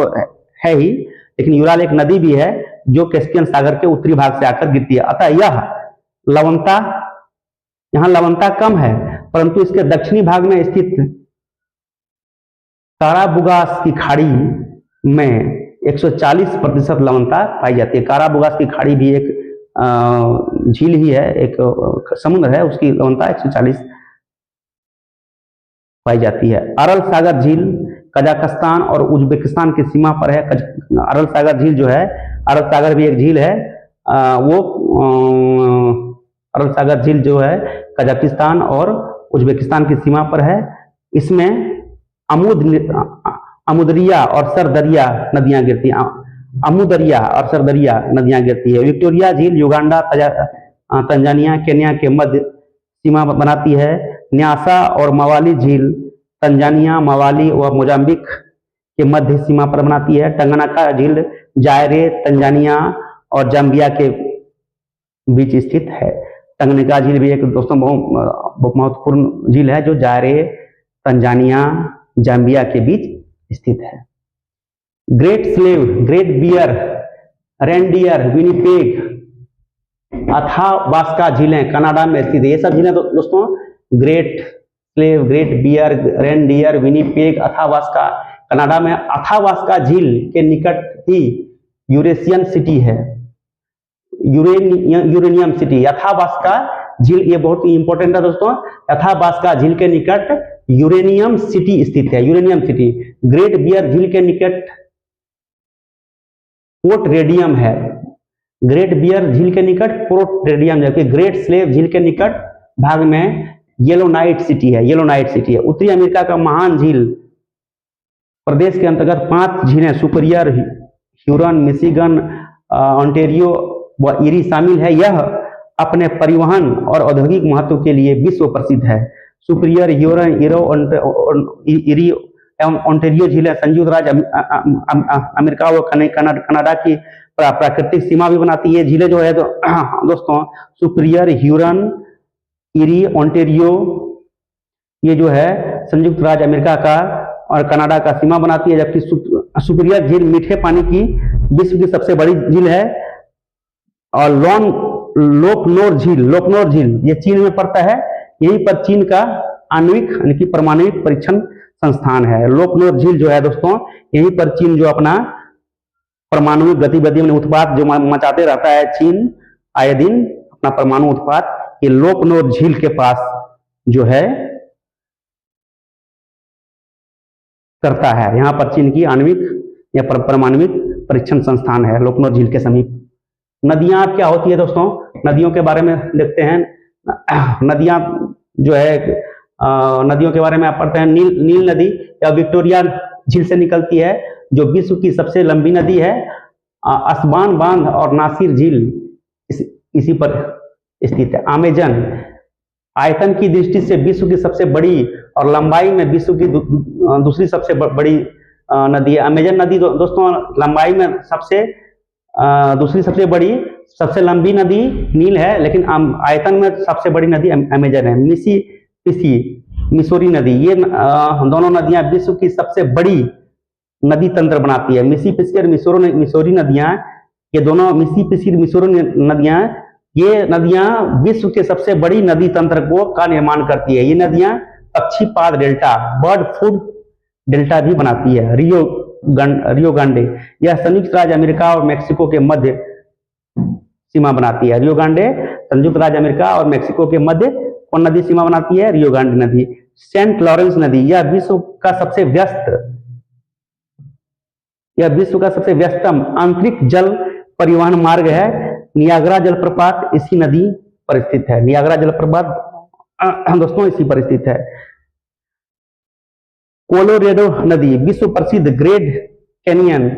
S1: है ही, लेकिन यूराल एक नदी भी है जो कैस्पियन सागर के उत्तरी भाग से आकर गिरती है। अतः यहाँ लवणता कम है, परंतु इसके दक्षिणी भाग में स्थित काराबुगास की खाड़ी में 140% लवणता पाई जाती है। काराबुगास की खाड़ी भी एक झील ही है, एक समुद्र है, उसकी लवणता 140 पाई जाती है। अरल सागर झील कजाकिस्तान और उज्बेकिस्तान की सीमा पर है। अरल सागर झील जो है, अरल सागर भी एक झील है, वो अरल सागर झील जो है कजाकिस्तान और उज्बेकिस्तान की सीमा पर है। इसमें अमुदरिया और सरदरिया नदियां गिरती हैं। अमुदरिया और सरदरिया नदियां गिरती है। विक्टोरिया झील युगांडा, तंजानिया, केन्या के मध्य सीमा बनाती है। न्यासा और मवाली झील तंजानिया, मवाली व मोजाम्बिक के मध्य सीमा पर बनाती है। टंगनाका झील जायरे, तंजानिया और जाम्बिया के बीच स्थित है। टंगनाका झील भी एक दोस्तों बहुत महत्वपूर्ण झील है जो जायरे, तंजानिया, जाम्बिया के बीच स्थित है। Great Slave, Great Bear, Reindeer, Winnipeg, Athabasca झीलें कनाडा में स्थित है। ये सब झीलें दोस्तों Great Slave, Great Bear, Reindeer, Winnipeg, Athabasca Canada में। अथावास्का झील के निकट ही यूरेशियन सिटी है, यूरेनियम सिटी। अथावास्का झील ये बहुत ही इंपॉर्टेंट है दोस्तों। अथावास्का झील के निकट यूरेनियम सिटी स्थित है, यूरेनियम सिटी। ग्रेट बियर झील के निकट पोर्ट रेडियम है, ग्रेट बियर झील के निकट पोर्ट रेडियम, जबकि ग्रेट स्लेव झील के निकट भाग में येलोनाइट सिटी है, येलोनाइट सिटी है। उत्तरी अमेरिका का महान झील प्रदेश के अंतर्गत 5 झीलें सुपीरियर, ह्यूरन, मिशिगन, ओंटारियो व इरी शामिल है। यह अपने परिवहन और औद्योगिक महत्व के लिए विश्व प्रसिद्ध है। सुपीरियर, ह्यूरन, इरी एवं ओंटारियो झीलें संयुक्त राज्य अमेरिका व कनाडा की प्राकृतिक सीमा भी बनाती है। झीलें जो है दोस्तों सुपीरियर, ह्यूरन, इरी, ओंटारियो ये जो है संयुक्त राज्य अमेरिका का और कनाडा का सीमा बनाती है। जबकि सुपीरियर झील मीठे पानी की विश्व की सबसे बड़ी झील है। और लोकनोर झील ये चीन में पड़ता है। यहीं पर चीन का आणविक यानी कि परमाणु परीक्षण संस्थान है। लोकनोर झील जो है दोस्तों यहीं पर चीन जो अपना परमाणु गतिविधि में उत्पाद जो मचाते रहता है, चीन आए दिन अपना परमाणु उत्पाद ये लोकनोर झील के पास जो है करता है। यहाँ पर चीन की आणविक या परमाणु परीक्षण संस्थान है लोकनोर झील के समीप। नदियां क्या होती है दोस्तों, नदियों के बारे में देखते हैं। नदियां जो है नदियों के बारे में आप पढ़ते हैं। नील नदी या विक्टोरिया झील से निकलती है जो विश्व की सबसे लंबी नदी है। अस्वान बांध और नासिर झील इसी पर स्थित है। अमेजन आयतन की दृष्टि से विश्व की सबसे बड़ी और लंबाई में विश्व की दूसरी सबसे बड़ी नदी है। अमेजन नदी दोस्तों लंबाई में दूसरी सबसे बड़ी, सबसे लंबी नदी नील है, लेकिन आयतन में सबसे बड़ी नदी अमेजन है। मिसौरी नदी, ये दोनों नदियां विश्व की सबसे बड़ी नदी तंत्र बनाती है। मिसिसिपी और मिसौरी नदियां, ये दोनों मिसिसिपी और मिसौरी नदियां, ये नदियां विश्व के सबसे बड़ी नदी तंत्र का निर्माण करती है। ये नदियां पक्षीपाद डेल्टा, बर्ड फूड डेल्टा भी बनाती है। रियो ग्रांडे यह संयुक्त राज्य अमेरिका और मेक्सिको के मध्य सीमा बनाती है। रियो ग्रांडे संयुक्त राज्य अमेरिका और मेक्सिको के मध्य कौन नदी सीमा बनाती है? रियो ग्रांडे नदी। सेंट लॉरेंस नदी यह विश्व का सबसे व्यस्तम आंतरिक जल परिवहन मार्ग है। नियाग्रा जलप्रपात इसी नदी पर स्थित है। नियाग्रा जलप्रपात दोस्तों इसी पर स्थित है। कोलोरेडो नदी विश्व प्रसिद्ध ग्रेट कैनियन,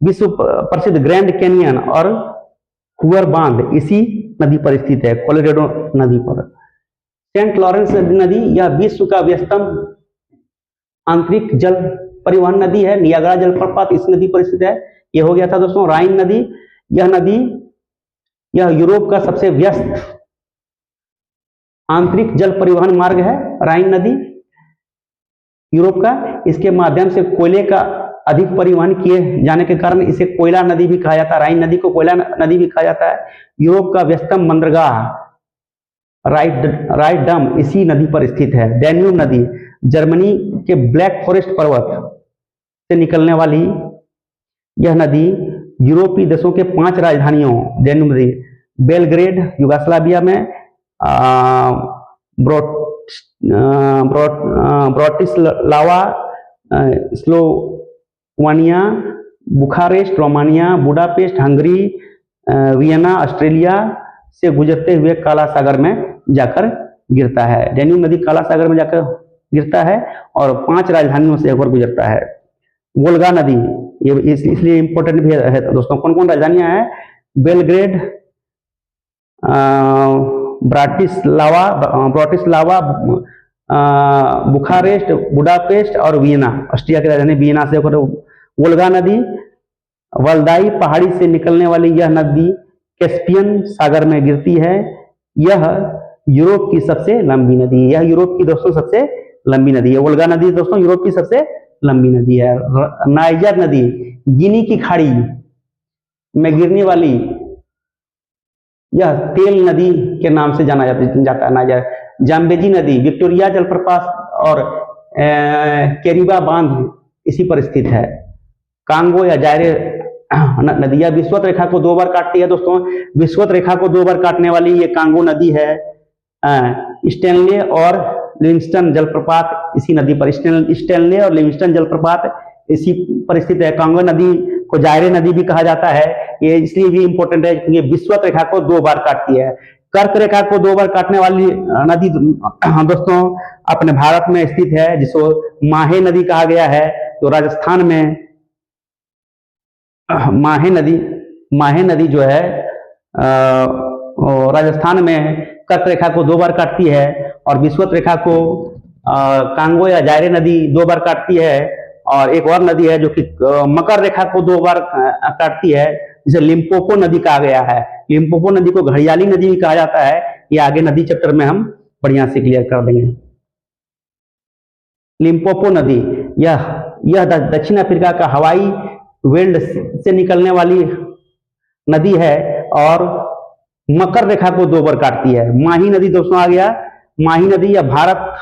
S1: विश्व प्रसिद्ध ग्रैंड कैनियन और हुअर बांध इसी नदी पर स्थित है, कोलोरेडो नदी पर। सेंट लॉरेंस नदी यह विश्व का व्यस्तम आंतरिक जल परिवहन नदी है। नियाग्रा जलप्रपात इस नदी पर स्थित है। यह हो गया था दोस्तों राइन नदी। यह नदी यह यूरोप का सबसे व्यस्त आंतरिक जल परिवहन मार्ग है। राइन नदी यूरोप का, इसके माध्यम से कोयले का अधिक परिवहन किए जाने के कारण इसे कोयला नदी भी कहा जाता है। राइन नदी को कोयला नदी भी कहा जाता है। यूरोप का व्यस्तम बंदरगाह राइटडम इसी नदी पर स्थित है। डैन्यूब नदी जर्मनी के ब्लैक फॉरेस्ट पर्वत से निकलने वाली यह नदी यूरोपीय देशों के 5 राजधानियों डैन्यूब नदी बेलग्रेड यूगोस्लाविया में, Bratislava Slovenia, Bucharest Romania, Budapest Hungary, Vienna Australia से गुजरते हुए काला सागर में जाकर गिरता है। डैन्यूब नदी काला सागर में जाकर गिरता है और 5 राजधानियों से होकर गुजरता है। वोल्गा नदी ये इसलिए इंपॉर्टेंट भी है दोस्तों। कौन कौन राजधानियां हैं? बेलग्रेड, ब्राटिस्लावा, बुखारेस्ट, बुडापेस्ट और वियना, ऑस्ट्रिया की राजधानी वियना से होकर वोल्गा नदी। वल्दाई पहाड़ी से निकलने वाली यह नदी कैस्पियन सागर में गिरती है। यह यूरोप की सबसे लंबी नदी है। यह यूरोप की दोस्तों सबसे लंबी नदी है। वोल्गा नदी दोस्तों यूरोप की सबसे लंबी नदी है। नाइजर नदी गिनी की खाड़ी में गिरने वाली यह तेल नदी के नाम से जाना जाता है नाइजर। जाम्बेजी नदी विक्टोरिया जलप्रपात और केरिबा बांध इसी पर स्थित है। कांगो या जायरे नदी यह विषुवत रेखा को 2 बार काटती है दोस्तों। विषुवत रेखा को 2 बार काटने वाली ये कांगो नदी है। स्टैनले और लिविंगस्टन जलप्रपात इसी नदी पर, स्टैनले और लिविंगस्टन जलप्रपात इसी पर स्थित है। कांगो नदी को जायरे नदी भी कहा जाता है। ये इसलिए भी इंपॉर्टेंट है क्योंकि विषुवत रेखा को 2 बार काटती है। कर्क रेखा को 2 बार काटने वाली नदी दोस्तों अपने भारत में स्थित है, जिसको माहे नदी कहा गया है। तो राजस्थान में माहे नदी जो है राजस्थान में कर्क रेखा को 2 बार काटती है और विषुवत रेखा को कांगो या जायरे नदी 2 बार काटती है। और एक और नदी है जो कि मकर रेखा को 2 बार काटती है, जिसे लिम्पोपो नदी कहा गया है। लिम्पोपो नदी को घड़ियाली नदी भी कहा जाता है। ये आगे नदी चैप्टर में हम बढ़िया से क्लियर कर देंगे। लिम्पोपो नदी यह दक्षिण अफ्रीका का हवाई वेल्ड से निकलने वाली नदी है और मकर रेखा को 2 बार काटती है। माही नदी दोस्तों आ गया। माही नदी यह भारत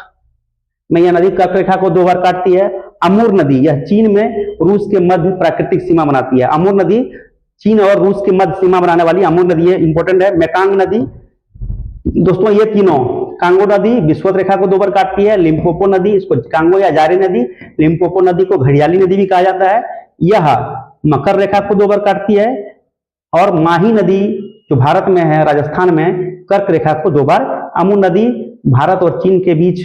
S1: में यह नदी कर्क रेखा को 2 बार काटती है। अमूर नदी यह चीन में रूस के मध्य प्राकृतिक सीमा बनाती है। अमूर नदी चीन और रूस के मध्य सीमा बनाने वाली अमूर नदी है, इंपॉर्टेंट है। मेकांग नदी दोस्तों ये तीनों, कांगो नदी विषुवत रेखा को 2 बार काटती है। लिम्पोपो नदी, इसको कांगो या जायरे नदी, लिम्पोपो नदी को घड़ियाली नदी भी कहा जाता है, यह मकर रेखा को 2 बार काटती है। और माही नदी जो भारत में है राजस्थान में, कर्क रेखा को 2 बार। अमूर नदी भारत और चीन के बीच,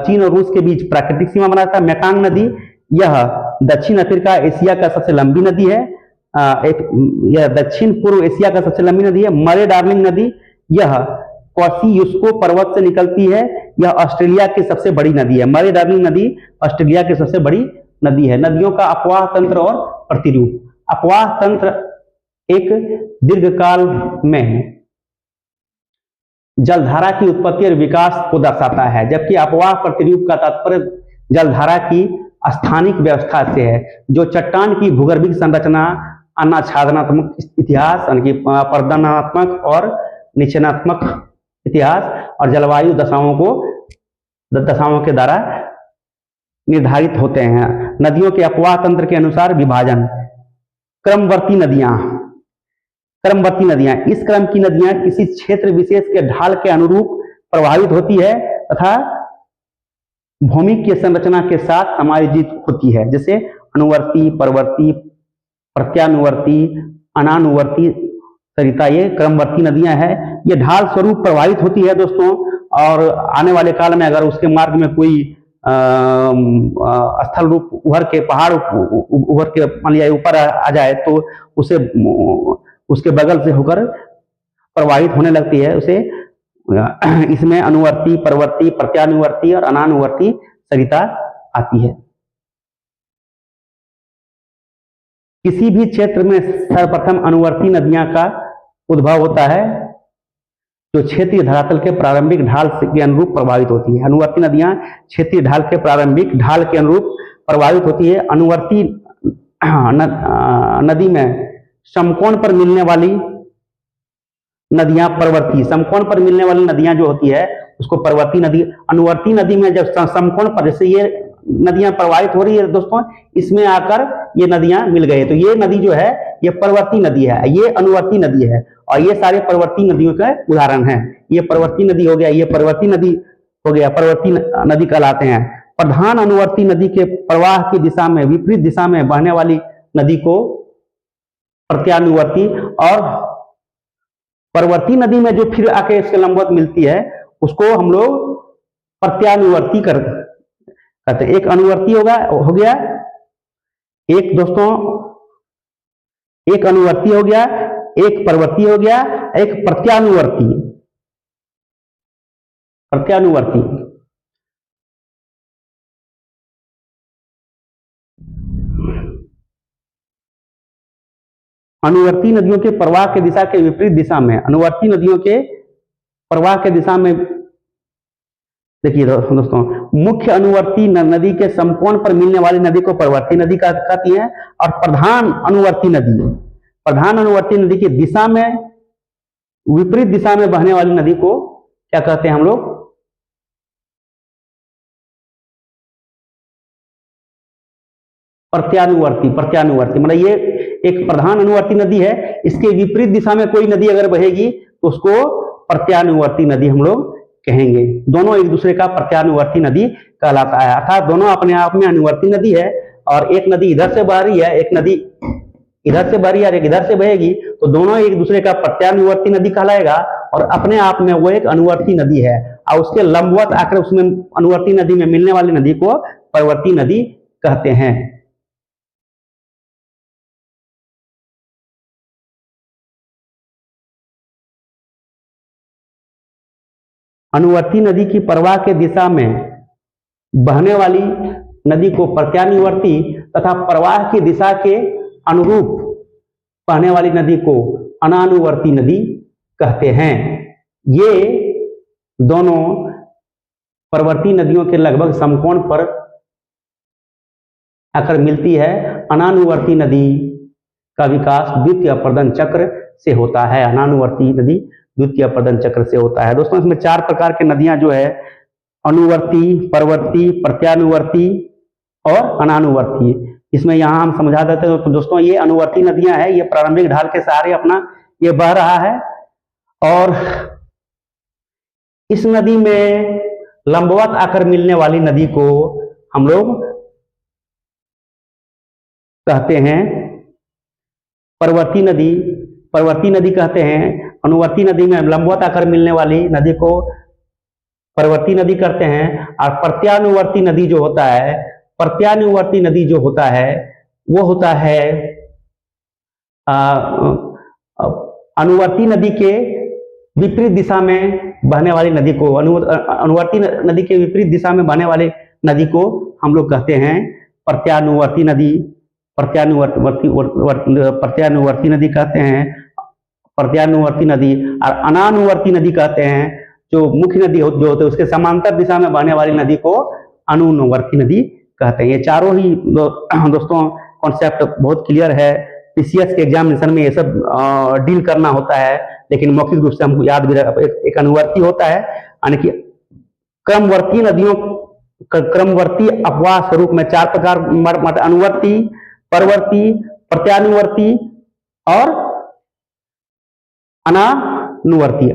S1: चीन और रूस के बीच प्राकृतिक सीमा बनाता है। मेकांग नदी यह दक्षिण अफ्रीका एशिया का सबसे लंबी नदी है। यह दक्षिण पूर्व एशिया का सबसे लंबी नदी है। मरे डार्लिंग नदी यह कॉसियुस्को पर्वत से निकलती है। यह ऑस्ट्रेलिया की सबसे बड़ी नदी है। मरे डार्लिंग नदी ऑस्ट्रेलिया की सबसे बड़ी नदी है। नदियों का अपवाह तंत्र और प्रतिरूप। अपवाह तंत्र एक दीर्घकाल में जलधारा की उत्पत्ति और विकास को दर्शाता है, जबकि अपवाह प्रतिरूप का तात्पर्य जलधारा की स्थानिक व्यवस्था से है, जो चट्टान की भूगर्भिक संरचना, अनाच्छादनात्मक इतिहास, पर्दनात्मक और निचनात्मक इतिहास और जलवायु दशाओं के द्वारा निर्धारित होते हैं। नदियों के अपवाह तंत्र के अनुसार विभाजन। क्रमवर्ती नदियां, इस क्रम की नदियां किसी क्षेत्र विशेष के ढाल के अनुरूप प्रवाहित होती है तथा भौमिक की संरचना के साथ समायोजित होती है, जैसे अनुवर्ती, परवर्ती, प्रत्यानुवर्ती, अनानुवर्ती सरिता, ये क्रमवर्ती नदियां हैं। ये ढाल स्वरूप प्रवाहित होती है दोस्तों और आने वाले काल में अगर उसके मार्ग में कोई स्थल रूप उभर के पहाड़ उभर के मान लिया ऊपर आ जाए तो उसे उसके बगल से होकर प्रवाहित होने लगती है। उसे इसमें अनुवर्ती, परवर्ती, प्रत्यानुवर्ती और अनानुवर्ती सरिता आती है। किसी भी क्षेत्र में सर्वप्रथम अनुवर्ती नदियां का उद्भव होता है जो क्षेत्रीय धरातल के प्रारंभिक ढाल के अनुरूप प्रभावित होती है। अनुवर्ती नदियां क्षेत्रीय ढाल के प्रारंभिक ढाल के अनुरूप प्रभावित होती है। अनुवर्ती नदी में समकोण पर मिलने वाली नदियां परवर्ती, समकोण पर मिलने वाली नदियां जो होती है उसको परवर्ती नदी। अनुवर्ती नदी में जब समकोण पर, जैसे ये नदियां प्रवाहित हो रही है दोस्तों, इसमें आकर ये नदियां मिल गए तो ये नदी जो है ये परवर्ती नदी है, ये अनुवर्ती नदी है और ये सारे परवर्ती नदियों के उदाहरण हैं। ये परवर्ती नदी हो गया, ये परवर्ती नदी हो गया, परवर्ती नदी कहलाते हैं। प्रधान अनुवर्ती नदी के प्रवाह की दिशा में विपरीत दिशा में बहने वाली नदी को प्रत्यानुवर्ती, और परवर्ती नदी में जो फिर आके इसके लंबवत मिलती है उसको हम लोग प्रत्यानुवर्ती कहते हैं। एक अनुवर्ती हो गया, एक दोस्तों एक अनुवर्ती हो गया, एक परवर्ती हो गया, एक प्रत्यानुवर्ती। अनुवर्ती नदियों के प्रवाह के दिशा के विपरीत दिशा में, अनुवर्ती नदियों के प्रवाह के दिशा में देखिए दोस्तों, मुख्य अनुवर्ती नदी के समकोण पर मिलने वाली नदी को प्रवर्ती नदी कहती है और प्रधान अनुवर्ती नदी की दिशा में विपरीत दिशा में बहने वाली नदी को क्या कहते हैं हम लोग? प्रत्यानुवर्ती। मतलब ये एक प्रधान अनुवर्ती नदी है, इसके विपरीत दिशा में कोई नदी अगर बहेगी तो उसको प्रत्यानुवर्ती नदी हम लोग कहेंगे। दोनों एक दूसरे का प्रत्यानुवर्ती नदी कहलाता है, अर्थात दोनों अपने आप में अनुवर्ती नदी है और एक नदी इधर से बह रही है, एक नदी इधर से बह रही है और एक इधर से बहेगी तो दोनों एक दूसरे का प्रत्यानुवर्ती नदी कहलाएगा और अपने आप में वो एक अनुवर्ती नदी है और उसके लंबवत आकर उसमें अनुवर्ती नदी में मिलने वाली नदी को परवर्ती नदी कहते हैं। अनुवर्ती नदी की प्रवाह के दिशा में बहने वाली नदी को प्रत्यानुवर्ती तथा प्रवाह की दिशा के अनुरूप बहने वाली नदी को अनानुवर्ती नदी कहते हैं। ये दोनों प्रवर्ती नदियों के लगभग समकोण पर आकर मिलती है। अनानुवर्ती नदी का विकास द्वितीय अपर्दन चक्र से होता है। अनानुवर्ती नदी द्वितीय अपर्दन चक्र से होता है। दोस्तों इसमें 4 प्रकार के नदियां जो है अनुवर्ती, परवर्ती, प्रत्यानुवर्ती और अनानुवर्ती, इसमें यहां हम समझा देते हैं। तो दोस्तों ये अनुवर्ती नदियां हैं, ये प्रारंभिक ढाल के सहारे अपना ये बह रहा है और इस नदी में लंबवत आकर मिलने वाली नदी को हम लोग कहते हैं परवर्ती नदी कहते हैं। अनुवर्ती नदी में लंबवत आकर मिलने वाली नदी को परवर्ती नदी कहते हैं और प्रत्यानुवर्ती नदी जो होता है वो होता है अनुवर्ती नदी के विपरीत दिशा में बहने वाली नदी को, अनुवर्ती नदी के विपरीत दिशा में बहने वाली नदी को हम लोग कहते हैं प्रत्यानुवर्ती नदी कहते हैं, प्रत्यानुवर्ती नदी। और अनानुवर्ती नदी कहते हैं जो मुख्य नदी जो होते हैं उसके समांतर दिशा में बहने वाली नदी को अनुवर्ती नदी कहते हैं। ये चारों ही दोस्तों कॉन्सेप्ट बहुत क्लियर है। पीसीएस के एग्जामिनेशन में ये सब डील करना होता है, लेकिन मौखिक रूप से हमको याद भी एक अनुवर्ती होता है यानी कि क्रमवर्ती नदियों क्रमवर्ती अपवाह स्वरूप में 4 प्रकार अनुवर्ती, परवर्ती, प्रत्यानुवर्ती और अनानुवर्ती।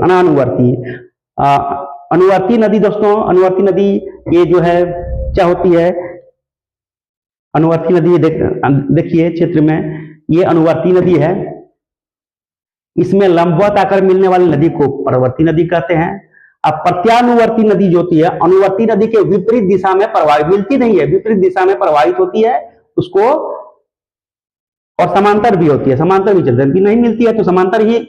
S1: अनुवर्ती नदी दोस्तों, अनुवर्ती नदी ये जो है क्या होती है? अनुवर्ती नदी देखिए क्षेत्र में ये अनुवर्ती नदी है, इसमें लंबवत आकर मिलने वाली नदी को परवर्ती नदी कहते हैं अब प्रत्यानुवर्ती नदी जो होती है, अनुवर्ती नदी के विपरीत दिशा में प्रवाहित, मिलती नहीं है, विपरीत दिशा में प्रवाहित होती है उसको, और समांतर भी होती है, समांतर भी चलती है, नहीं मिलती है तो समांतर ही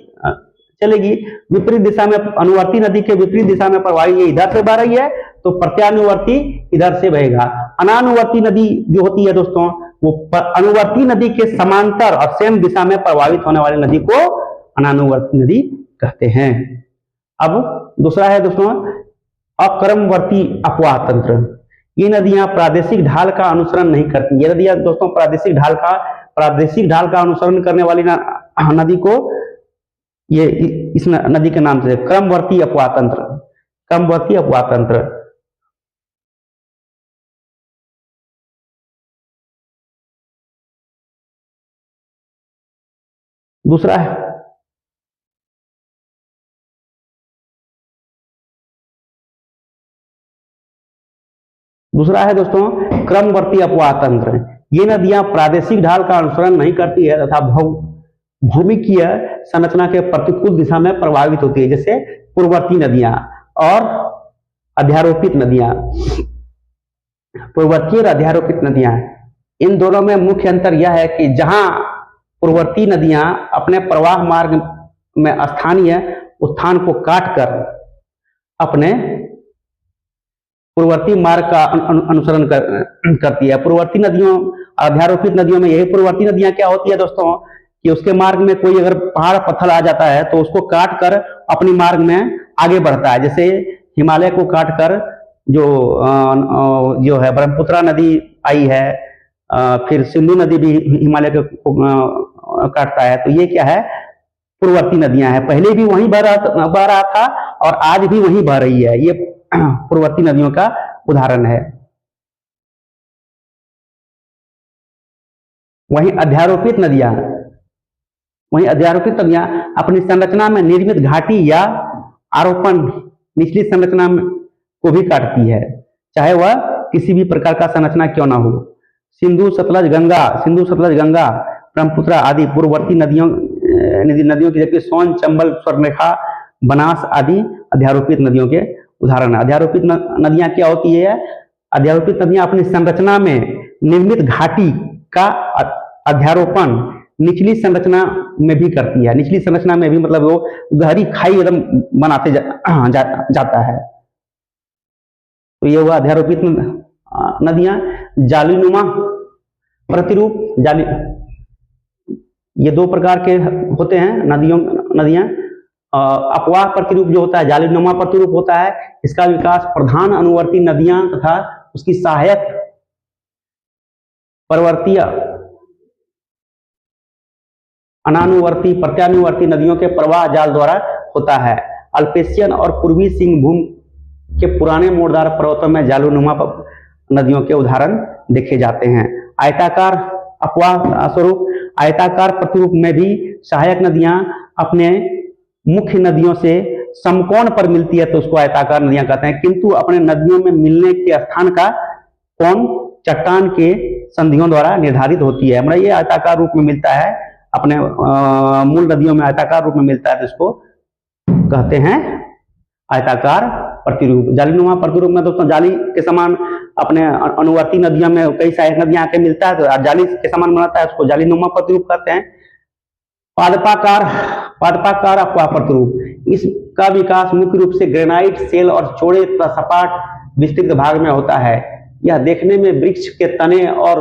S1: चलेगी। विपरीत दिशा में, अनुवर्ती नदी के विपरीत दिशा में प्रवाहित, ये इधर से बह रही है तो प्रत्यानुवर्ती इधर से बहेगा। अनानुवर्ती नदी जो होती है दोस्तों, वो अनुवर्ती नदी के समांतर और सेम दिशा में प्रवाहित होने वाली नदी को अनानुवर्ती नदी कहते हैं। अब दूसरा है दोस्तों अक्रमवर्ती अपवाह तंत्र। ये नदियां प्रादेशिक ढाल का अनुसरण नहीं करती। ये नदियां दोस्तों प्रादेशिक ढाल का अनुसरण करने वाली नदी को ये इस नदी के नाम से क्रमवर्ती अपवाह तंत्र, क्रमवर्ती अपवाह तंत्र। दूसरा है दोस्तों क्रमवर्ती अपवाह तंत्र। ये नदियां प्रादेशिक ढाल का अनुसरण नहीं करती है तथा भौमिकीय संरचना के प्रतिकूल दिशा में प्रभावित होती है, जैसे पूर्ववर्ती नदियां और अध्यारोपित नदियां। पूर्ववर्ती और अध्यारोपित नदियां, इन दोनों में मुख्य अंतर यह है कि जहां पूर्ववर्ती नदियां अपने प्रवाह मार्ग में स्थानीय उत्थान को काटकर अपने पूर्ववर्ती मार्ग का अनुसरण करती है। पूर्ववर्ती नदियों, अध्यारोपित नदियों में, यही पूर्ववर्ती नदियां क्या होती है दोस्तों कि उसके मार्ग में कोई अगर पहाड़ पत्थर आ जाता है तो उसको काट कर अपनी मार्ग में आगे बढ़ता है। जैसे हिमालय को काट कर जो है ब्रह्मपुत्रा नदी आई है, फिर सिंधु नदी भी हिमालय को काटता है। तो ये क्या है, पूर्ववर्ती नदियां हैं। पहले भी वहीं बह रहा था और आज भी वहीं बह रही है। ये पूर्ववर्ती नदियों का उदाहरण है। वहीं अध्यारोपित नदियां अपनी संरचना में निर्मित घाटी या आरोपण निचली संरचना को भी काटती है, चाहे वह किसी भी प्रकार का संरचना क्यों ना हो। सिंधु सतलज गंगा ब्रह्मपुत्रा आदि पूर्ववर्ती नदियों की, जबकि सोन, चंबल, स्वर्णरेखा, बनास आदि अध्यारोपित नदियों के उदाहरण है। अध्यारोपित नदियां क्या होती है? अध्यारोपित नदियां अपनी संरचना में निर्मित घाटी का अध्यारोपण निचली संरचना में भी करती है। निचली संरचना में भी मतलब वो गहरी खाई एकदम बनाते जाता है। तो ये हुआ अध्यारोपित नदियां। जालीनुमा प्रतिरूप, ये दो प्रकार के होते हैं नदियां। अपवाह प्रतिरूप जो होता है, जालीनुमा प्रतिरूप होता है, इसका विकास प्रधान अनुवर्ती नदियां तथा उसकी सहायक परवर्तीय अनानुवर्ती प्रत्यानुवर्ती नदियों के प्रवाह जाल द्वारा होता है। अल्पेशियन और पूर्वी सिंहभूम के पुराने मोड़दार पर्वतों में जालीनुमा नदियों के उदाहरण देखे जाते हैं। आयताकार अपवाह स्वरूप, आयताकार प्रतिरूप में भी सहायक नदियां अपने मुख्य नदियों से समकोण पर मिलती है तो उसको आयताकार नदियां कहते हैं, किंतु अपने नदियों में मिलने के स्थान का कोण चट्टान के संधियों द्वारा निर्धारित होती है। मतलब ये आयताकार रूप में मिलता है, अपने मूल नदियों में आयताकार रूप में मिलता है तो इसको कहते हैं आयताकार प्रतिरूप। जालीनुमा प्रतिरूप में दोस्तों जाली के समान अपने अनुवर्ती नदियों में कई सहायक नदियां आके मिलता है तो जाली के समान बनाता है, उसको जालीनुमा प्रतिरूप कहते हैं। पादपाकार अपवाह प्रतिरूप, इसका विकास मुख्य रूप से ग्रेनाइट शेल और चौड़े तथा सपाट विस्तृत भाग में होता है। यह देखने में वृक्ष के तने और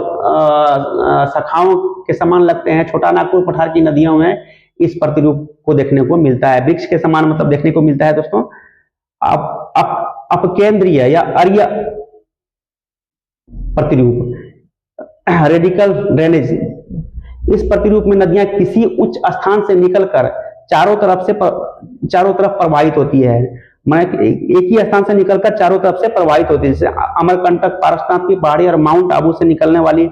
S1: शाखाओं के समान लगते हैं। छोटा नागपुर पठार की नदियों में इस प्रतिरूप को देखने को मिलता है। वृक्ष के समान मतलब देखने को मिलता है दोस्तों। अपकेंद्रीय या अर्य प्रतिरूप, रेडिकल ड्रेनेज, इस प्रतिरूप में नदियां किसी उच्च स्थान से निकलकर चारों तरफ प्रवाहित होती है। एक ही स्थान से निकलकर चारों तरफ से प्रवाहित होती है। जैसे अमरकंटक, पारसनाथ की पहाड़ी और माउंट आबू से निकलने वाली